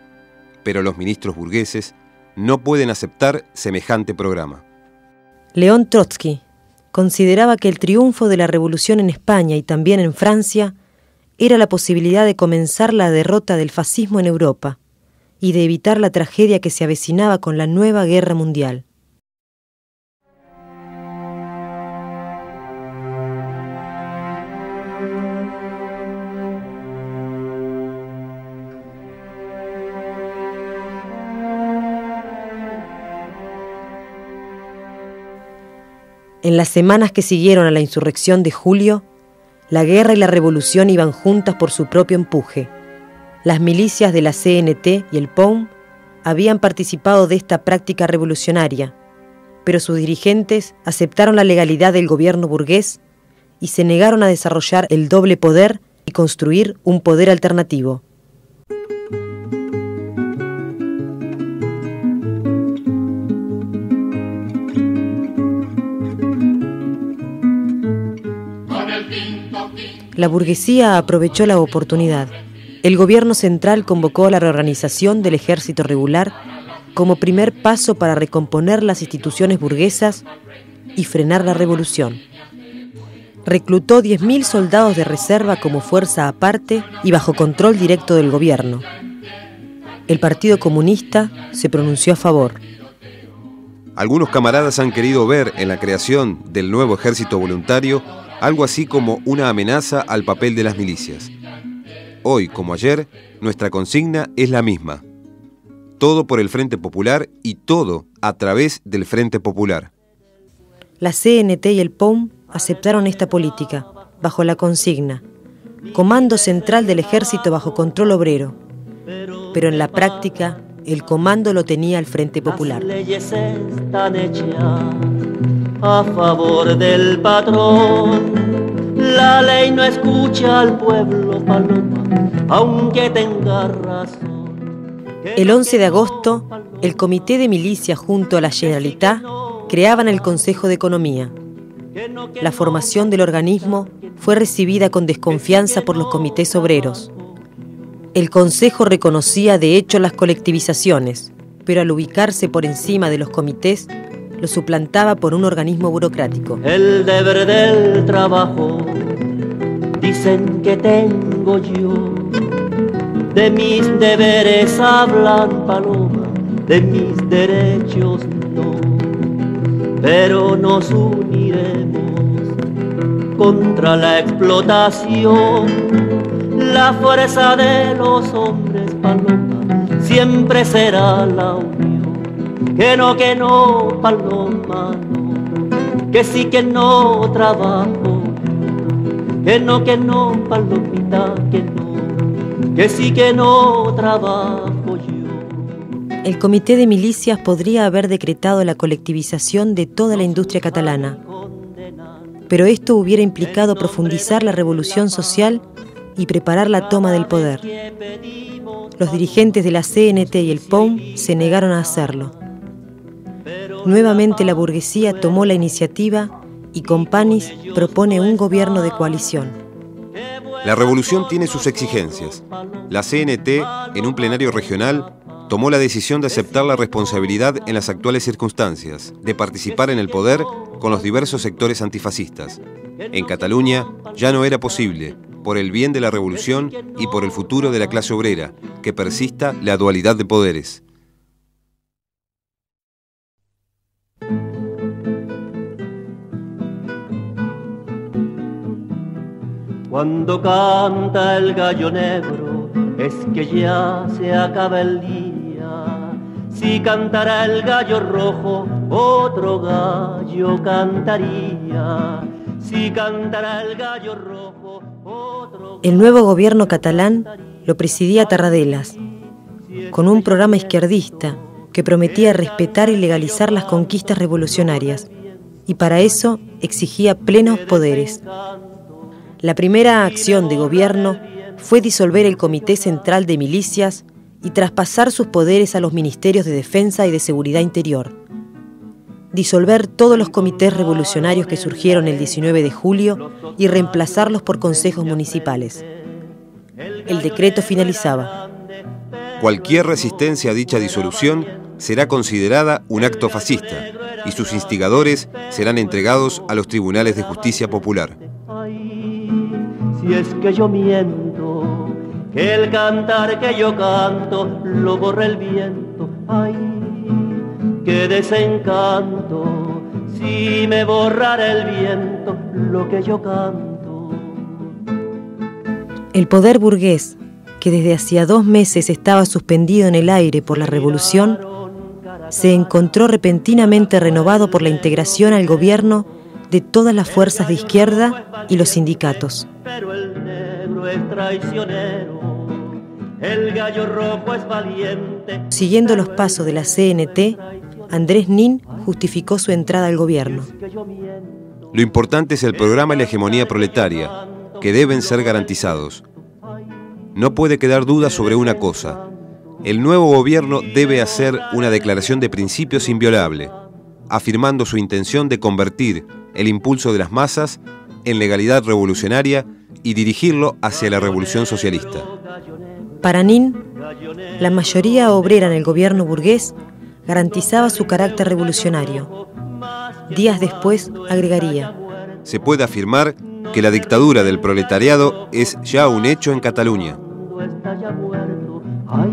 Pero los ministros burgueses no pueden aceptar semejante programa. León Trotsky consideraba que el triunfo de la revolución en España y también en Francia era la posibilidad de comenzar la derrota del fascismo en Europa y de evitar la tragedia que se avecinaba con la nueva guerra mundial. En las semanas que siguieron a la insurrección de julio, la guerra y la revolución iban juntas por su propio empuje. Las milicias de la CNT y el POUM habían participado de esta práctica revolucionaria, pero sus dirigentes aceptaron la legalidad del gobierno burgués y se negaron a desarrollar el doble poder y construir un poder alternativo. La burguesía aprovechó la oportunidad. El gobierno central convocó a la reorganización del ejército regular como primer paso para recomponer las instituciones burguesas y frenar la revolución. Reclutó 10.000 soldados de reserva como fuerza aparte y bajo control directo del gobierno. El Partido Comunista se pronunció a favor. Algunos camaradas han querido ver en la creación del nuevo ejército voluntario algo así como una amenaza al papel de las milicias. Hoy, como ayer, nuestra consigna es la misma. Todo por el Frente Popular y todo a través del Frente Popular. La CNT y el POUM aceptaron esta política, bajo la consigna Comando Central del Ejército bajo control obrero. Pero en la práctica, el comando lo tenía el Frente Popular. Las leyes están hechas a favor del patrón. La ley no escucha al pueblo, paloma, aunque tenga razón. El 11 de agosto, el Comité de Milicias junto a la Generalitat creaban el Consejo de Economía. La formación del organismo fue recibida con desconfianza por los comités obreros. El Consejo reconocía de hecho las colectivizaciones, pero al ubicarse por encima de los comités, lo suplantaba por un organismo burocrático. El deber del trabajo, dicen que tengo yo. De mis deberes hablan, paloma, de mis derechos no. Pero nos uniremos contra la explotación. La fuerza de los hombres, paloma, siempre será la unión. Que no, paloma, no. Que sí, que no trabajo. Que no, palomita, que no. Que sí, que no trabajo yo. El Comité de Milicias podría haber decretado la colectivización de toda la industria catalana, pero esto hubiera implicado profundizar la revolución social y preparar la toma del poder. Los dirigentes de la CNT y el POUM se negaron a hacerlo. Nuevamente la burguesía tomó la iniciativa y Companys propone un gobierno de coalición. La revolución tiene sus exigencias. La CNT, en un plenario regional, tomó la decisión de aceptar la responsabilidad en las actuales circunstancias, de participar en el poder con los diversos sectores antifascistas. En Cataluña ya no era posible, por el bien de la revolución y por el futuro de la clase obrera, que persista la dualidad de poderes. Cuando canta el gallo negro, es que ya se acaba el día. Si cantara el gallo rojo, otro gallo cantaría. Si cantara el gallo rojo, otro... El nuevo gobierno catalán lo presidía Tarradellas, con un programa izquierdista que prometía respetar y legalizar las conquistas revolucionarias, y para eso exigía plenos poderes. La primera acción de gobierno fue disolver el Comité Central de Milicias y traspasar sus poderes a los Ministerios de Defensa y de Seguridad Interior. Disolver todos los comités revolucionarios que surgieron el 19 de julio y reemplazarlos por consejos municipales. El decreto finalizaba: cualquier resistencia a dicha disolución será considerada un acto fascista y sus instigadores serán entregados a los tribunales de justicia popular. Si es que yo miento, que el cantar que yo canto lo borra el viento. Ay, qué desencanto, si me borrara el viento lo que yo canto. El poder burgués, que desde hacía 2 meses estaba suspendido en el aire por la revolución, se encontró repentinamente renovado por la integración al gobierno de todas las fuerzas de izquierda y los sindicatos. Pero el negro es traicionero, el gallo rojo es valiente. Siguiendo los pasos de la CNT, Andrés Nin justificó su entrada al gobierno. Lo importante es el programa y la hegemonía proletaria, que deben ser garantizados. No puede quedar duda sobre una cosa: el nuevo gobierno debe hacer una declaración de principios inviolable, afirmando su intención de convertir el impulso de las masas en legalidad revolucionaria y dirigirlo hacia la revolución socialista. Para Nin, la mayoría obrera en el gobierno burgués garantizaba su carácter revolucionario. Días después agregaría: se puede afirmar que la dictadura del proletariado es ya un hecho en Cataluña. Ay,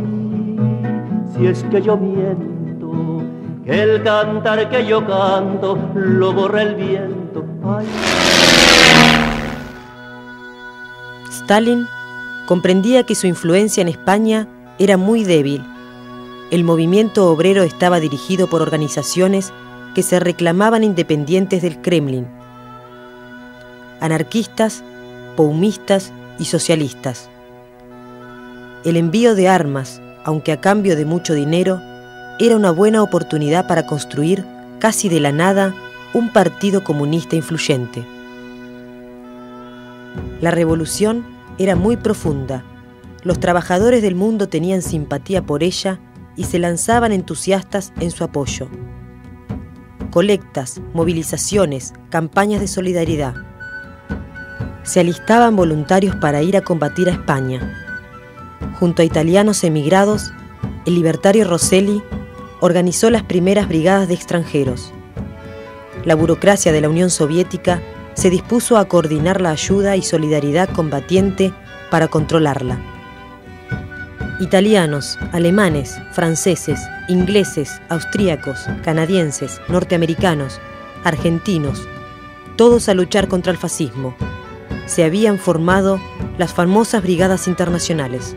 si es que yo miento, que el cantar que yo canto lo borra el viento. Ay. Stalin comprendía que su influencia en España era muy débil. El movimiento obrero estaba dirigido por organizaciones que se reclamaban independientes del Kremlin: anarquistas, paumistas y socialistas. El envío de armas, aunque a cambio de mucho dinero, era una buena oportunidad para construir, casi de la nada, un partido comunista influyente. La revolución era muy profunda. Los trabajadores del mundo tenían simpatía por ella y se lanzaban entusiastas en su apoyo. Colectas, movilizaciones, campañas de solidaridad. Se alistaban voluntarios para ir a combatir a España. Junto a italianos emigrados, el libertario Rosselli organizó las primeras brigadas de extranjeros. La burocracia de la Unión Soviética se dispuso a coordinar la ayuda y solidaridad combatiente para controlarla. Italianos, alemanes, franceses, ingleses, austríacos, canadienses, norteamericanos, argentinos, todos a luchar contra el fascismo. Se habían formado las famosas brigadas internacionales.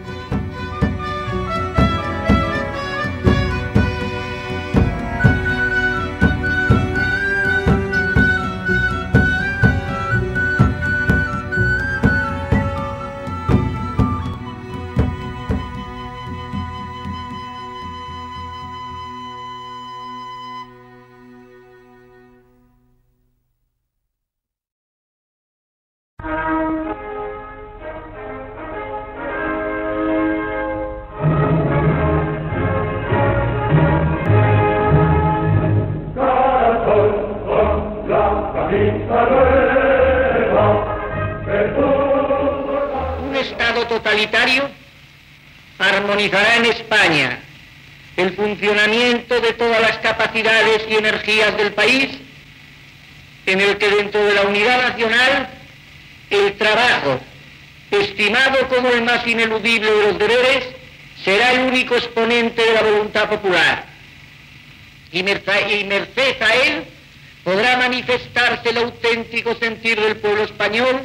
Un Estado totalitario armonizará en España el funcionamiento de todas las capacidades y energías del país, en el que dentro de la unidad nacional el trabajo, estimado como el más ineludible de los deberes, será el único exponente de la voluntad popular. Y merced a él podrá manifestarse el auténtico sentir del pueblo español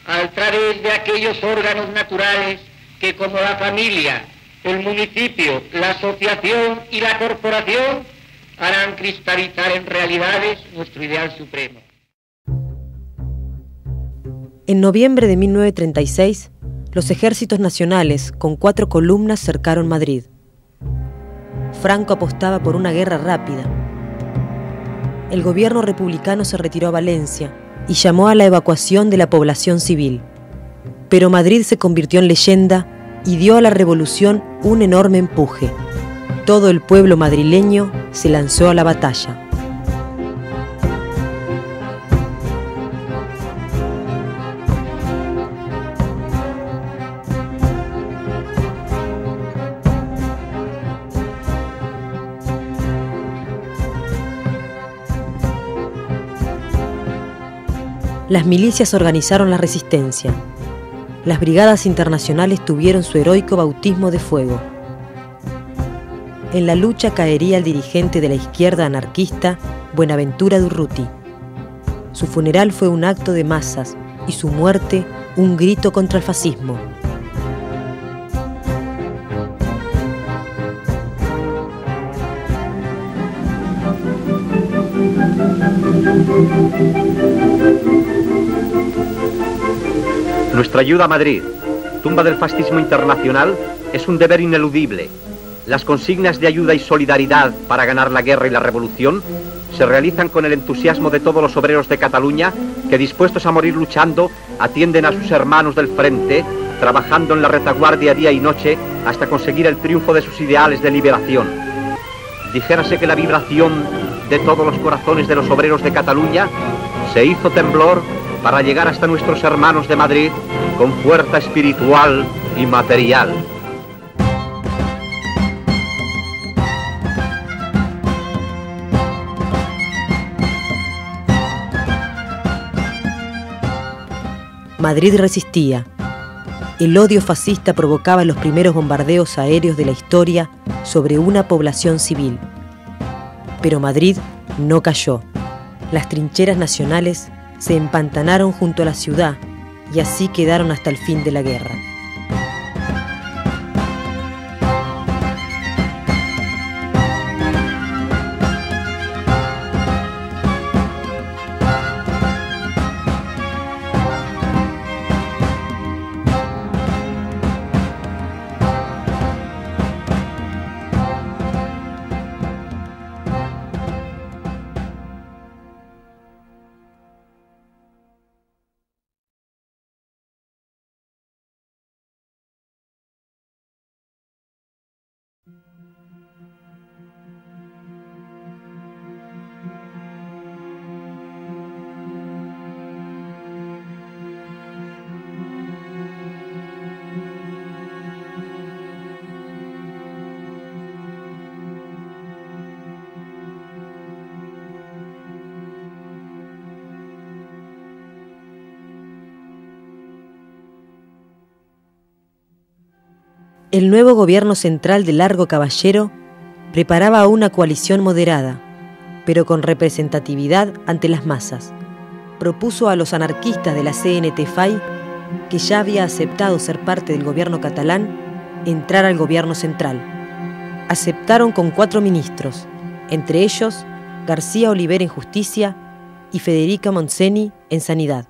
a través de aquellos órganos naturales que, como la familia, el municipio, la asociación y la corporación, harán cristalizar en realidades nuestro ideal supremo. En noviembre de 1936, los ejércitos nacionales, con 4 columnas, cercaron Madrid. Franco apostaba por una guerra rápida. El gobierno republicano se retiró a Valencia y llamó a la evacuación de la población civil. Pero Madrid se convirtió en leyenda y dio a la revolución un enorme empuje. Todo el pueblo madrileño se lanzó a la batalla. Las milicias organizaron la resistencia. Las brigadas internacionales tuvieron su heroico bautismo de fuego. En la lucha caería el dirigente de la izquierda anarquista, Buenaventura Durruti. Su funeral fue un acto de masas y su muerte un grito contra el fascismo. Nuestra ayuda a Madrid, tumba del fascismo internacional, es un deber ineludible. Las consignas de ayuda y solidaridad para ganar la guerra y la revolución se realizan con el entusiasmo de todos los obreros de Cataluña que, dispuestos a morir luchando, atienden a sus hermanos del frente, trabajando en la retaguardia día y noche hasta conseguir el triunfo de sus ideales de liberación. Dijérase que la vibración de todos los corazones de los obreros de Cataluña se hizo temblor para llegar hasta nuestros hermanos de Madrid con fuerza espiritual y material. Madrid resistía. El odio fascista provocaba los primeros bombardeos aéreos de la historia sobre una población civil. Pero Madrid no cayó. Las trincheras nacionales se empantanaron junto a la ciudad y así quedaron hasta el fin de la guerra. El nuevo gobierno central de Largo Caballero preparaba una coalición moderada, pero con representatividad ante las masas. Propuso a los anarquistas de la CNT-FAI, que ya había aceptado ser parte del gobierno catalán, entrar al gobierno central. Aceptaron con 4 ministros, entre ellos García Oliver en Justicia y Federica Montseny en Sanidad.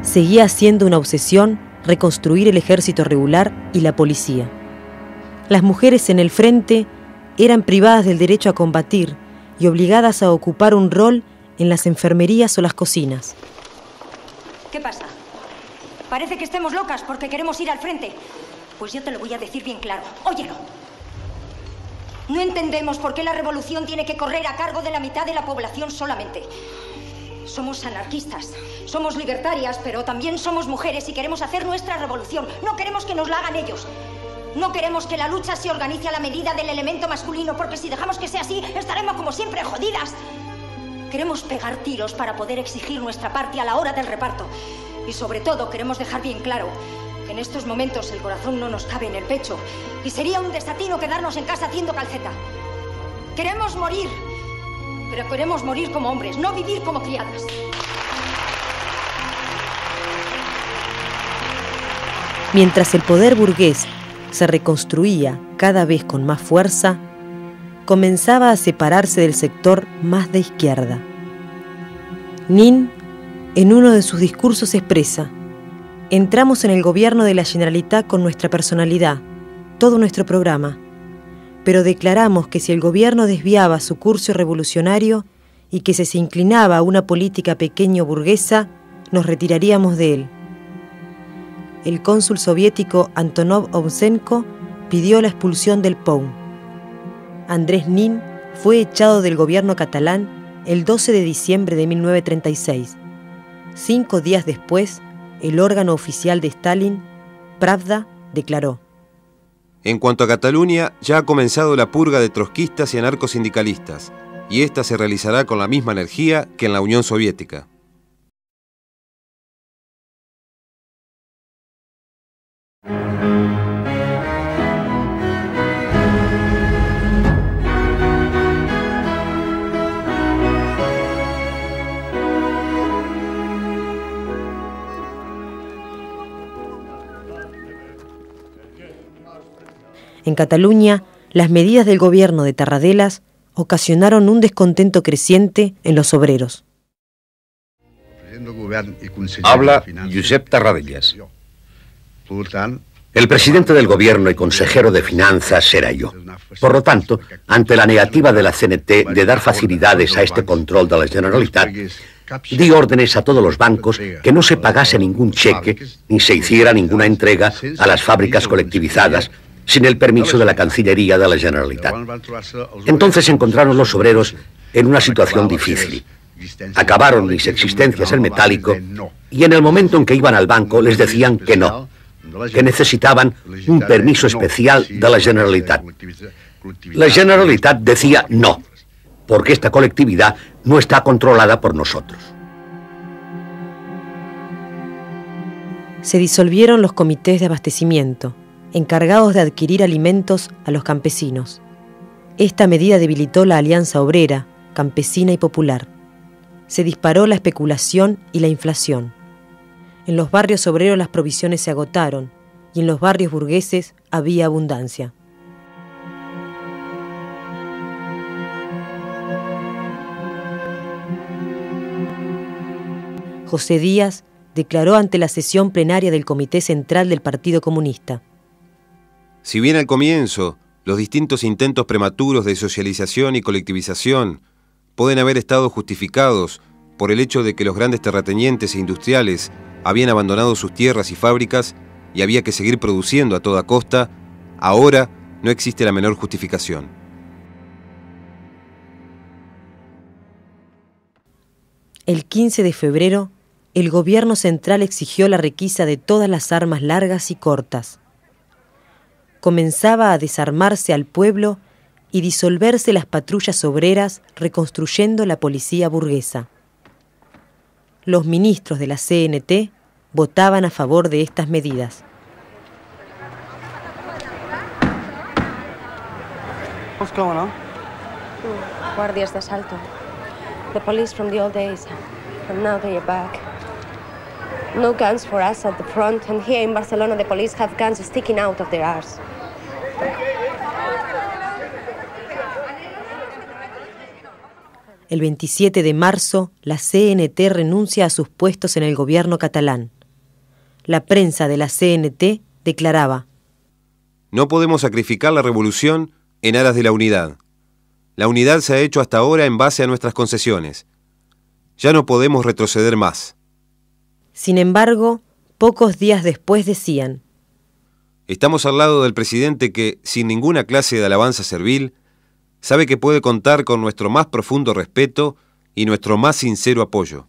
Seguía siendo una obsesión reconstruir el ejército regular y la policía. Las mujeres en el frente eran privadas del derecho a combatir y obligadas a ocupar un rol en las enfermerías o las cocinas. ¿Qué pasa? Parece que estemos locas porque queremos ir al frente. Pues yo te lo voy a decir bien claro. Óyelo. No entendemos por qué la revolución tiene que correr a cargo de la mitad de la población solamente. Somos anarquistas, somos libertarias, pero también somos mujeres y queremos hacer nuestra revolución. No queremos que nos la hagan ellos. No queremos que la lucha se organice a la medida del elemento masculino, porque si dejamos que sea así, estaremos como siempre jodidas. Queremos pegar tiros para poder exigir nuestra parte a la hora del reparto. Y sobre todo queremos dejar bien claro que en estos momentos el corazón no nos cabe en el pecho y sería un desatino quedarnos en casa haciendo calceta. Queremos morir. Pero queremos morir como hombres, no vivir como criadas. Mientras el poder burgués se reconstruía cada vez con más fuerza, comenzaba a separarse del sector más de izquierda. Nin, en uno de sus discursos, expresa: entramos en el gobierno de la Generalitat con nuestra personalidad, todo nuestro programa, pero declaramos que si el gobierno desviaba su curso revolucionario y que se inclinaba a una política pequeño burguesa, nos retiraríamos de él. El cónsul soviético Antonov Ovsenko pidió la expulsión del POUM. Andrés Nin fue echado del gobierno catalán el 12 de diciembre de 1936. 5 días después, el órgano oficial de Stalin, Pravda, declaró: en cuanto a Cataluña, ya ha comenzado la purga de trotskistas y anarcosindicalistas, y esta se realizará con la misma energía que en la Unión Soviética. En Cataluña, las medidas del gobierno de Tarradellas ocasionaron un descontento creciente en los obreros. Habla Josep Tarradellas. El presidente del gobierno y consejero de finanzas era yo. Por lo tanto, ante la negativa de la CNT de dar facilidades a este control de la Generalitat, di órdenes a todos los bancos que no se pagase ningún cheque ni se hiciera ninguna entrega a las fábricas colectivizadas sin el permiso de la Cancillería de la Generalitat. Entonces se encontraron los obreros en una situación difícil. Acabaron mis existencias en metálico y en el momento en que iban al banco les decían que no, que necesitaban un permiso especial de la Generalitat. La Generalitat decía no, porque esta colectividad no está controlada por nosotros. Se disolvieron los comités de abastecimiento, encargados de adquirir alimentos a los campesinos. Esta medida debilitó la alianza obrera, campesina y popular. Se disparó la especulación y la inflación. En los barrios obreros las provisiones se agotaron y en los barrios burgueses había abundancia. José Díaz declaró ante la sesión plenaria del Comité Central del Partido Comunista: Si bien al comienzo los distintos intentos prematuros de socialización y colectivización pueden haber estado justificados por el hecho de que los grandes terratenientes e industriales habían abandonado sus tierras y fábricas y había que seguir produciendo a toda costa, ahora no existe la menor justificación. El 15 de febrero, el gobierno central exigió la requisa de todas las armas largas y cortas. Comenzaba a desarmarse al pueblo y disolverse las patrullas obreras, reconstruyendo la policía burguesa. Los ministros de la CNT votaban a favor de estas medidas. What's going on? Guardias de asalto. The police from the old days, and now they are back. No guns for us at the front, and here in Barcelona the police have guns sticking out of their arse. El 27 de marzo, la CNT renuncia a sus puestos en el gobierno catalán. La prensa de la CNT declaraba: No podemos sacrificar la revolución en aras de la unidad. La unidad se ha hecho hasta ahora en base a nuestras concesiones. Ya no podemos retroceder más. Sin embargo, pocos días después decían: Estamos al lado del presidente que, sin ninguna clase de alabanza servil, sabe que puede contar con nuestro más profundo respeto y nuestro más sincero apoyo.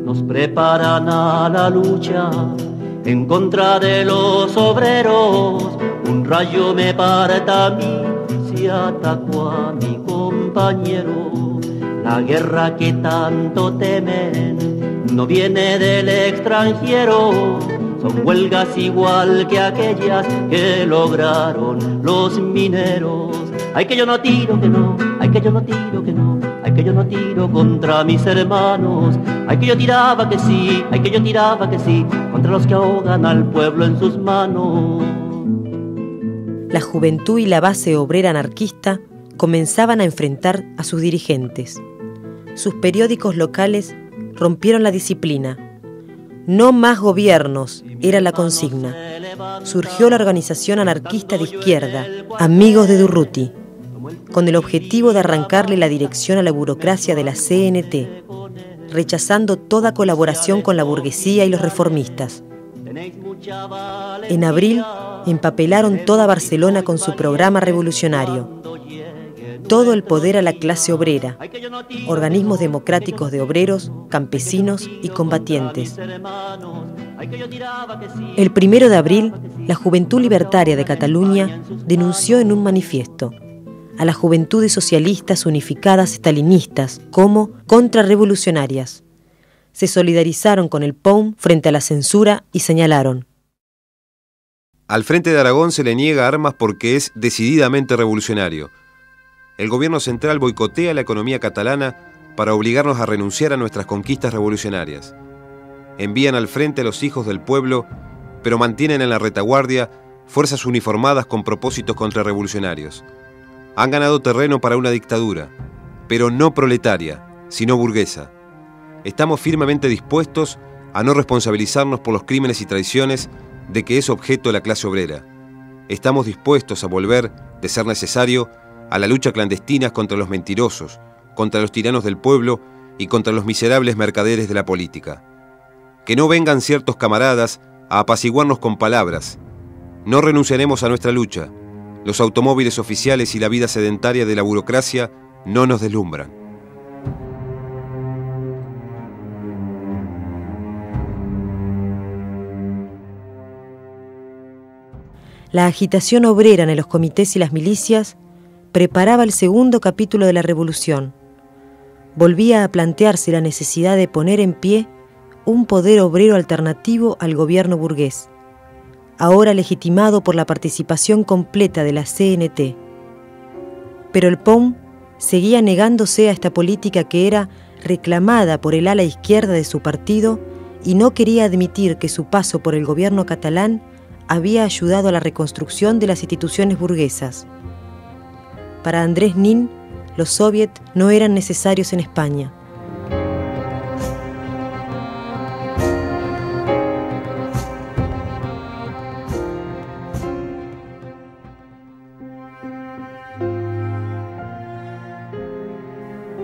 Nos preparan a la lucha en contra de los obreros. Un rayo me parta a mí si ataco a mi compañero. La guerra que tanto temen no viene del extranjero. Son huelgas igual que aquellas que lograron los mineros. Ay, que yo no tiro, que no, ay, que yo no tiro, que no, ay, que yo no tiro contra mis hermanos. Ay, que yo tiraba que sí, ay, que yo tiraba que sí, contra los que ahogan al pueblo en sus manos. La juventud y la base obrera anarquista comenzaban a enfrentar a sus dirigentes. Sus periódicos locales rompieron la disciplina. No más gobiernos era la consigna. Surgió la organización anarquista de izquierda, Amigos de Durruti, con el objetivo de arrancarle la dirección a la burocracia de la CNT, rechazando toda colaboración con la burguesía y los reformistas. En abril, empapelaron toda Barcelona con su programa revolucionario. Todo el poder a la clase obrera, organismos democráticos de obreros, campesinos y combatientes. El 1 de abril, la Juventud Libertaria de Cataluña denunció en un manifiesto a las juventudes socialistas unificadas estalinistas como contrarrevolucionarias. Se solidarizaron con el POUM frente a la censura y señalaron: Al Frente de Aragón se le niega armas porque es decididamente revolucionario. El gobierno central boicotea la economía catalana para obligarnos a renunciar a nuestras conquistas revolucionarias. Envían al frente a los hijos del pueblo, pero mantienen en la retaguardia fuerzas uniformadas con propósitos contrarrevolucionarios. Han ganado terreno para una dictadura, pero no proletaria, sino burguesa. Estamos firmemente dispuestos a no responsabilizarnos por los crímenes y traiciones de que es objeto la clase obrera. Estamos dispuestos a volver, de ser necesario, a la lucha clandestina contra los mentirosos, contra los tiranos del pueblo y contra los miserables mercaderes de la política. Que no vengan ciertos camaradas a apaciguarnos con palabras. No renunciaremos a nuestra lucha. Los automóviles oficiales y la vida sedentaria de la burocracia no nos deslumbran. La agitación obrera en los comités y las milicias preparaba el segundo capítulo de la revolución. Volvía a plantearse la necesidad de poner en pie un poder obrero alternativo al gobierno burgués, ahora legitimado por la participación completa de la CNT. Pero el POUM seguía negándose a esta política que era reclamada por el ala izquierda de su partido y no quería admitir que su paso por el gobierno catalán había ayudado a la reconstrucción de las instituciones burguesas. Para Andrés Nin, los soviets no eran necesarios en España.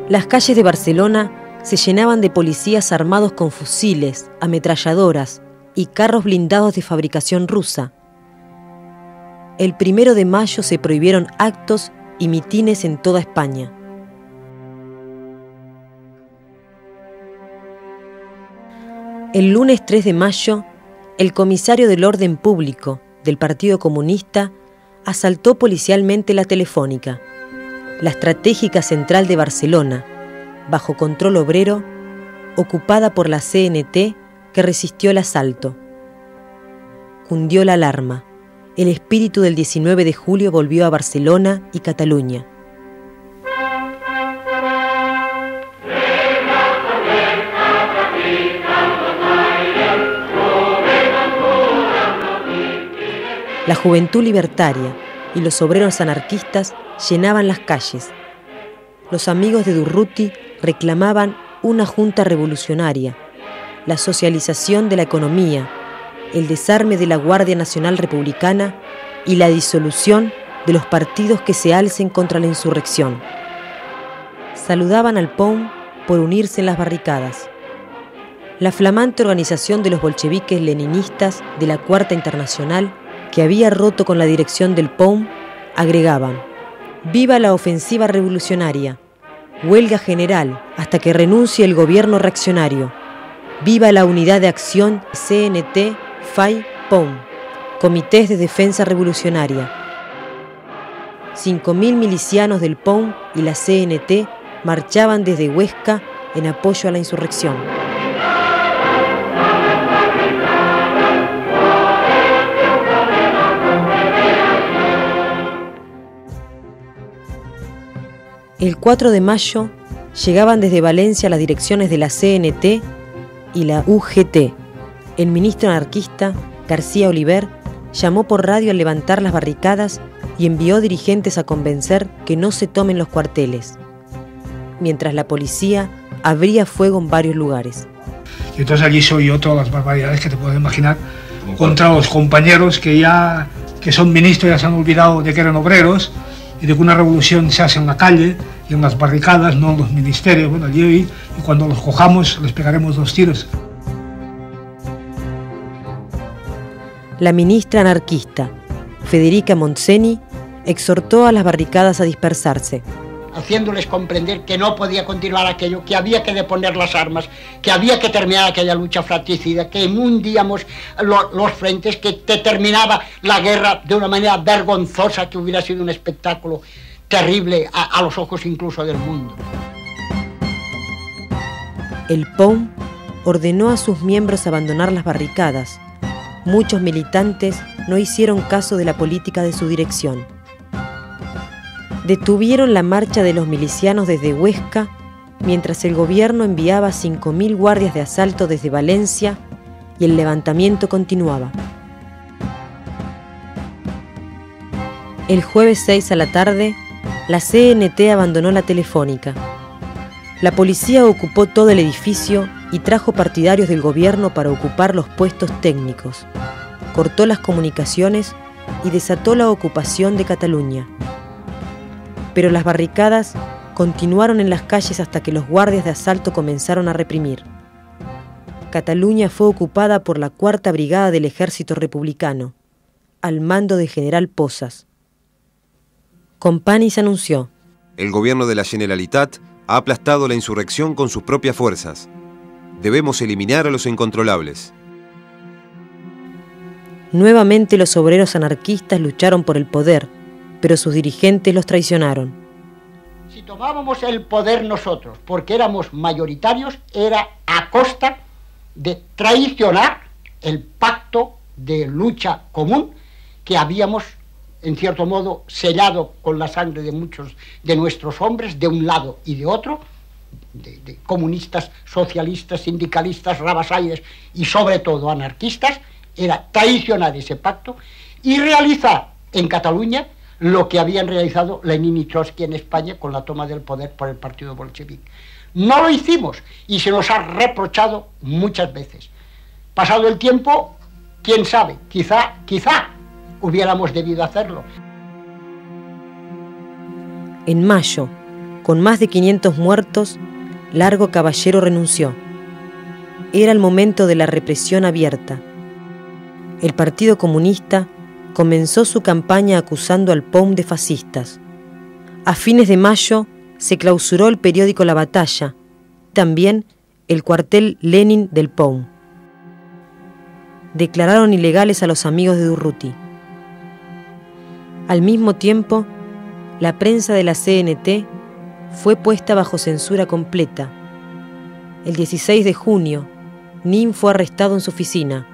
Las calles de Barcelona se llenaban de policías armados con fusiles, ametralladoras y carros blindados de fabricación rusa. El 1 de mayo se prohibieron actos y mitines en toda España. El lunes 3 de mayo, el comisario del orden público del Partido Comunista asaltó policialmente la Telefónica, la estratégica central de Barcelona, bajo control obrero, ocupada por la CNT, que resistió el asalto. Cundió la alarma. El espíritu del 19 de julio volvió a Barcelona y Cataluña. La juventud libertaria y los obreros anarquistas llenaban las calles. Los amigos de Durruti reclamaban una junta revolucionaria, la socialización de la economía, el desarme de la Guardia Nacional Republicana y la disolución de los partidos que se alcen contra la insurrección. Saludaban al POUM por unirse en las barricadas. La flamante organización de los bolcheviques leninistas de la Cuarta Internacional, que había roto con la dirección del POUM, agregaban: «Viva la ofensiva revolucionaria! Huelga general hasta que renuncie el gobierno reaccionario. Viva la unidad de acción CNT, FAI, POUM, Comités de Defensa Revolucionaria». 5.000 milicianos del POUM y la CNT marchaban desde Huesca en apoyo a la insurrección. El 4 de mayo llegaban desde Valencia las direcciones de la CNT y la UGT. El ministro anarquista, García Oliver, llamó por radio al levantar las barricadas y envió dirigentes a convencer que no se tomen los cuarteles, mientras la policía abría fuego en varios lugares. Y entonces allí soy yo todas las barbaridades que te puedes imaginar contra los compañeros que son ministros, ya se han olvidado de que eran obreros y de que una revolución se hace en la calle y en las barricadas, no en los ministerios. Bueno, allí, y cuando los cojamos les pegaremos 2 tiros. La ministra anarquista, Federica Montseny, exhortó a las barricadas a dispersarse, haciéndoles comprender que no podía continuar aquello, que había que deponer las armas, que había que terminar aquella lucha fratricida, que hundíamos los frentes, que terminaba la guerra de una manera vergonzosa, que hubiera sido un espectáculo terrible a los ojos incluso del mundo. El POUM ordenó a sus miembros abandonar las barricadas. Muchos militantes no hicieron caso de la política de su dirección. Detuvieron la marcha de los milicianos desde Huesca, mientras el gobierno enviaba 5.000 guardias de asalto desde Valencia y el levantamiento continuaba. El jueves 6 a la tarde, la CNT abandonó la Telefónica. La policía ocupó todo el edificio y trajo partidarios del gobierno para ocupar los puestos técnicos. Cortó las comunicaciones y desató la ocupación de Cataluña. Pero las barricadas continuaron en las calles hasta que los guardias de asalto comenzaron a reprimir. Cataluña fue ocupada por la 4ª Brigada del Ejército Republicano, al mando de General Pozas. Companys anunció: el gobierno de la Generalitat ha aplastado la insurrección con sus propias fuerzas. Debemos eliminar a los incontrolables. Nuevamente los obreros anarquistas lucharon por el poder, pero sus dirigentes los traicionaron. Si tomábamos el poder nosotros, porque éramos mayoritarios, era a costa de traicionar el pacto de lucha común que habíamos, en cierto modo, sellado con la sangre de muchos de nuestros hombres, de un lado y de otro, de comunistas, socialistas, sindicalistas, rabasayes y sobre todo anarquistas. Era traicionar ese pacto y realizar en Cataluña lo que habían realizado Lenin y Trotsky en España con la toma del poder por el partido bolchevique. No lo hicimos y se nos ha reprochado muchas veces. Pasado el tiempo, quién sabe, quizá hubiéramos debido hacerlo. En mayo, con más de 500 muertos, Largo Caballero renunció. Era el momento de la represión abierta. El Partido Comunista comenzó su campaña acusando al POUM de fascistas. A fines de mayo se clausuró el periódico La Batalla, también el cuartel Lenin del POUM. Declararon ilegales a los amigos de Durruti. Al mismo tiempo, la prensa de la CNT fue puesta bajo censura completa. El 16 de junio, Nin fue arrestado en su oficina,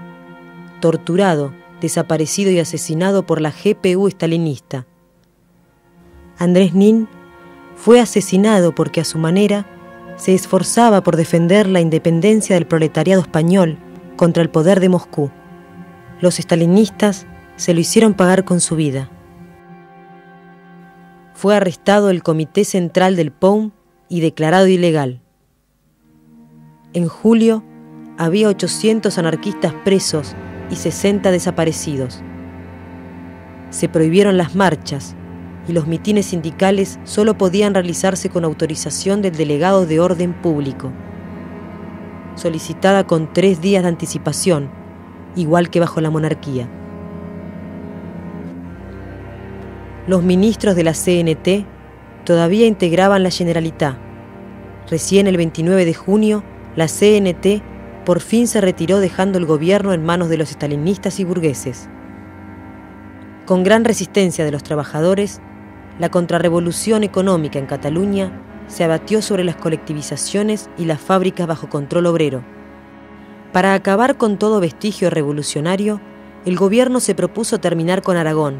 torturado, desaparecido y asesinado por la GPU stalinista. Andrés Nin fue asesinado porque a su manera se esforzaba por defender la independencia del proletariado español contra el poder de Moscú. Los stalinistas se lo hicieron pagar con su vida. Fue arrestado el Comité Central del POUM y declarado ilegal. En julio había 800 anarquistas presos y 60 desaparecidos. Se prohibieron las marchas y los mitines sindicales solo podían realizarse con autorización del delegado de orden público, solicitada con 3 días de anticipación, igual que bajo la monarquía. Los ministros de la CNT todavía integraban la Generalitat. Recién el 29 de junio, la CNT por fin se retiró dejando el gobierno en manos de los estalinistas y burgueses. Con gran resistencia de los trabajadores, la contrarrevolución económica en Cataluña se abatió sobre las colectivizaciones y las fábricas bajo control obrero. Para acabar con todo vestigio revolucionario, el gobierno se propuso terminar con Aragón,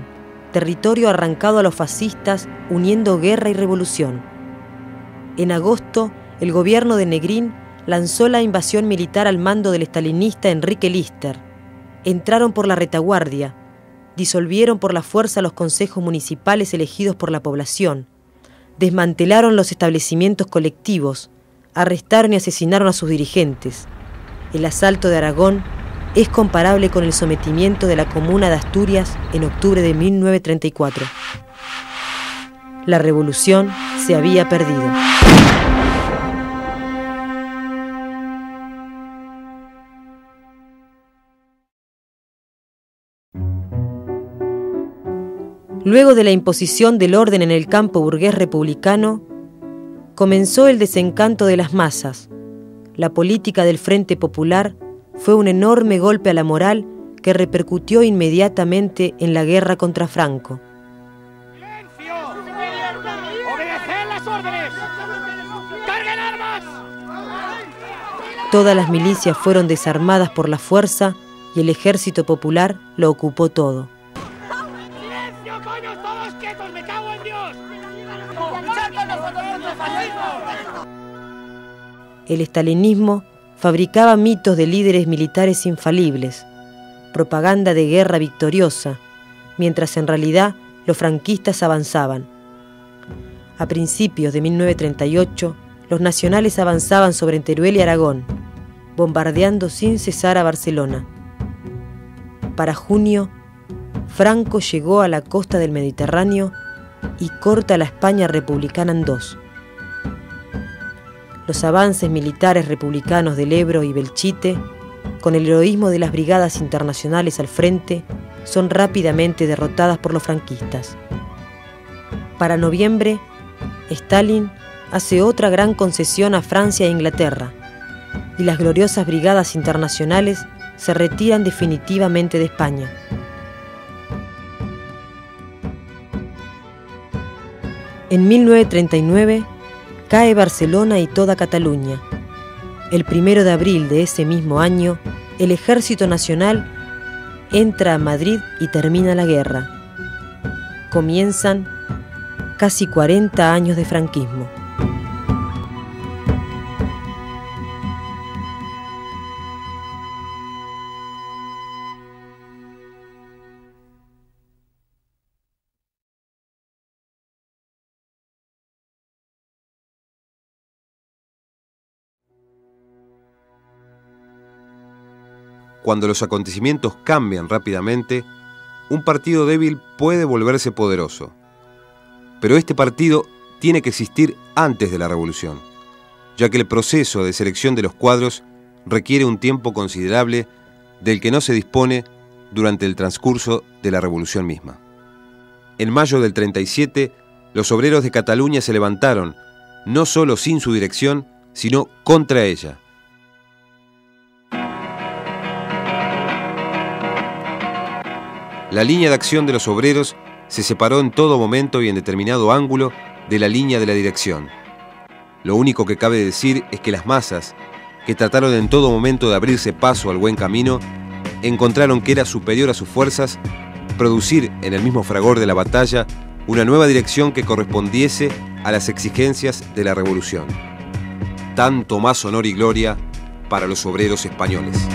territorio arrancado a los fascistas, uniendo guerra y revolución. En agosto, el gobierno de Negrín lanzó la invasión militar al mando del estalinista Enrique Lister. Entraron por la retaguardia, disolvieron por la fuerza los consejos municipales elegidos por la población, desmantelaron los establecimientos colectivos, arrestaron y asesinaron a sus dirigentes. El asalto de Aragón es comparable con el sometimiento de la Comuna de Asturias en octubre de 1934. La revolución se había perdido. Luego de la imposición del orden en el campo burgués republicano, comenzó el desencanto de las masas. La política del Frente Popular fue un enorme golpe a la moral que repercutió inmediatamente en la guerra contra Franco. ¡Obedeced las órdenes! ¡Carguen armas! Todas las milicias fueron desarmadas por la fuerza y el ejército popular lo ocupó todo. ¡Silencio, coños! ¡Todos quietos! ¡Me cago en Dios! El estalinismo fabricaba mitos de líderes militares infalibles, propaganda de guerra victoriosa, mientras en realidad los franquistas avanzaban. A principios de 1938, los nacionales avanzaban sobre Teruel y Aragón, bombardeando sin cesar a Barcelona. Para junio, Franco llegó a la costa del Mediterráneo y corta la España republicana en dos. Los avances militares republicanos del Ebro y Belchite, con el heroísmo de las brigadas internacionales al frente, son rápidamente derrotadas por los franquistas. Para noviembre, Stalin hace otra gran concesión a Francia e Inglaterra, y las gloriosas brigadas internacionales se retiran definitivamente de España. En 1939 cae Barcelona y toda Cataluña. El 1 de abril de ese mismo año, el Ejército Nacional entra a Madrid y termina la guerra. Comienzan casi 40 años de franquismo. Cuando los acontecimientos cambian rápidamente, un partido débil puede volverse poderoso. Pero este partido tiene que existir antes de la revolución, ya que el proceso de selección de los cuadros requiere un tiempo considerable del que no se dispone durante el transcurso de la revolución misma. En mayo del 37, los obreros de Cataluña se levantaron, no solo sin su dirección, sino contra ella. La línea de acción de los obreros se separó en todo momento y en determinado ángulo de la línea de la dirección. Lo único que cabe decir es que las masas, que trataron en todo momento de abrirse paso al buen camino, encontraron que era superior a sus fuerzas producir en el mismo fragor de la batalla una nueva dirección que correspondiese a las exigencias de la revolución. Tanto más honor y gloria para los obreros españoles.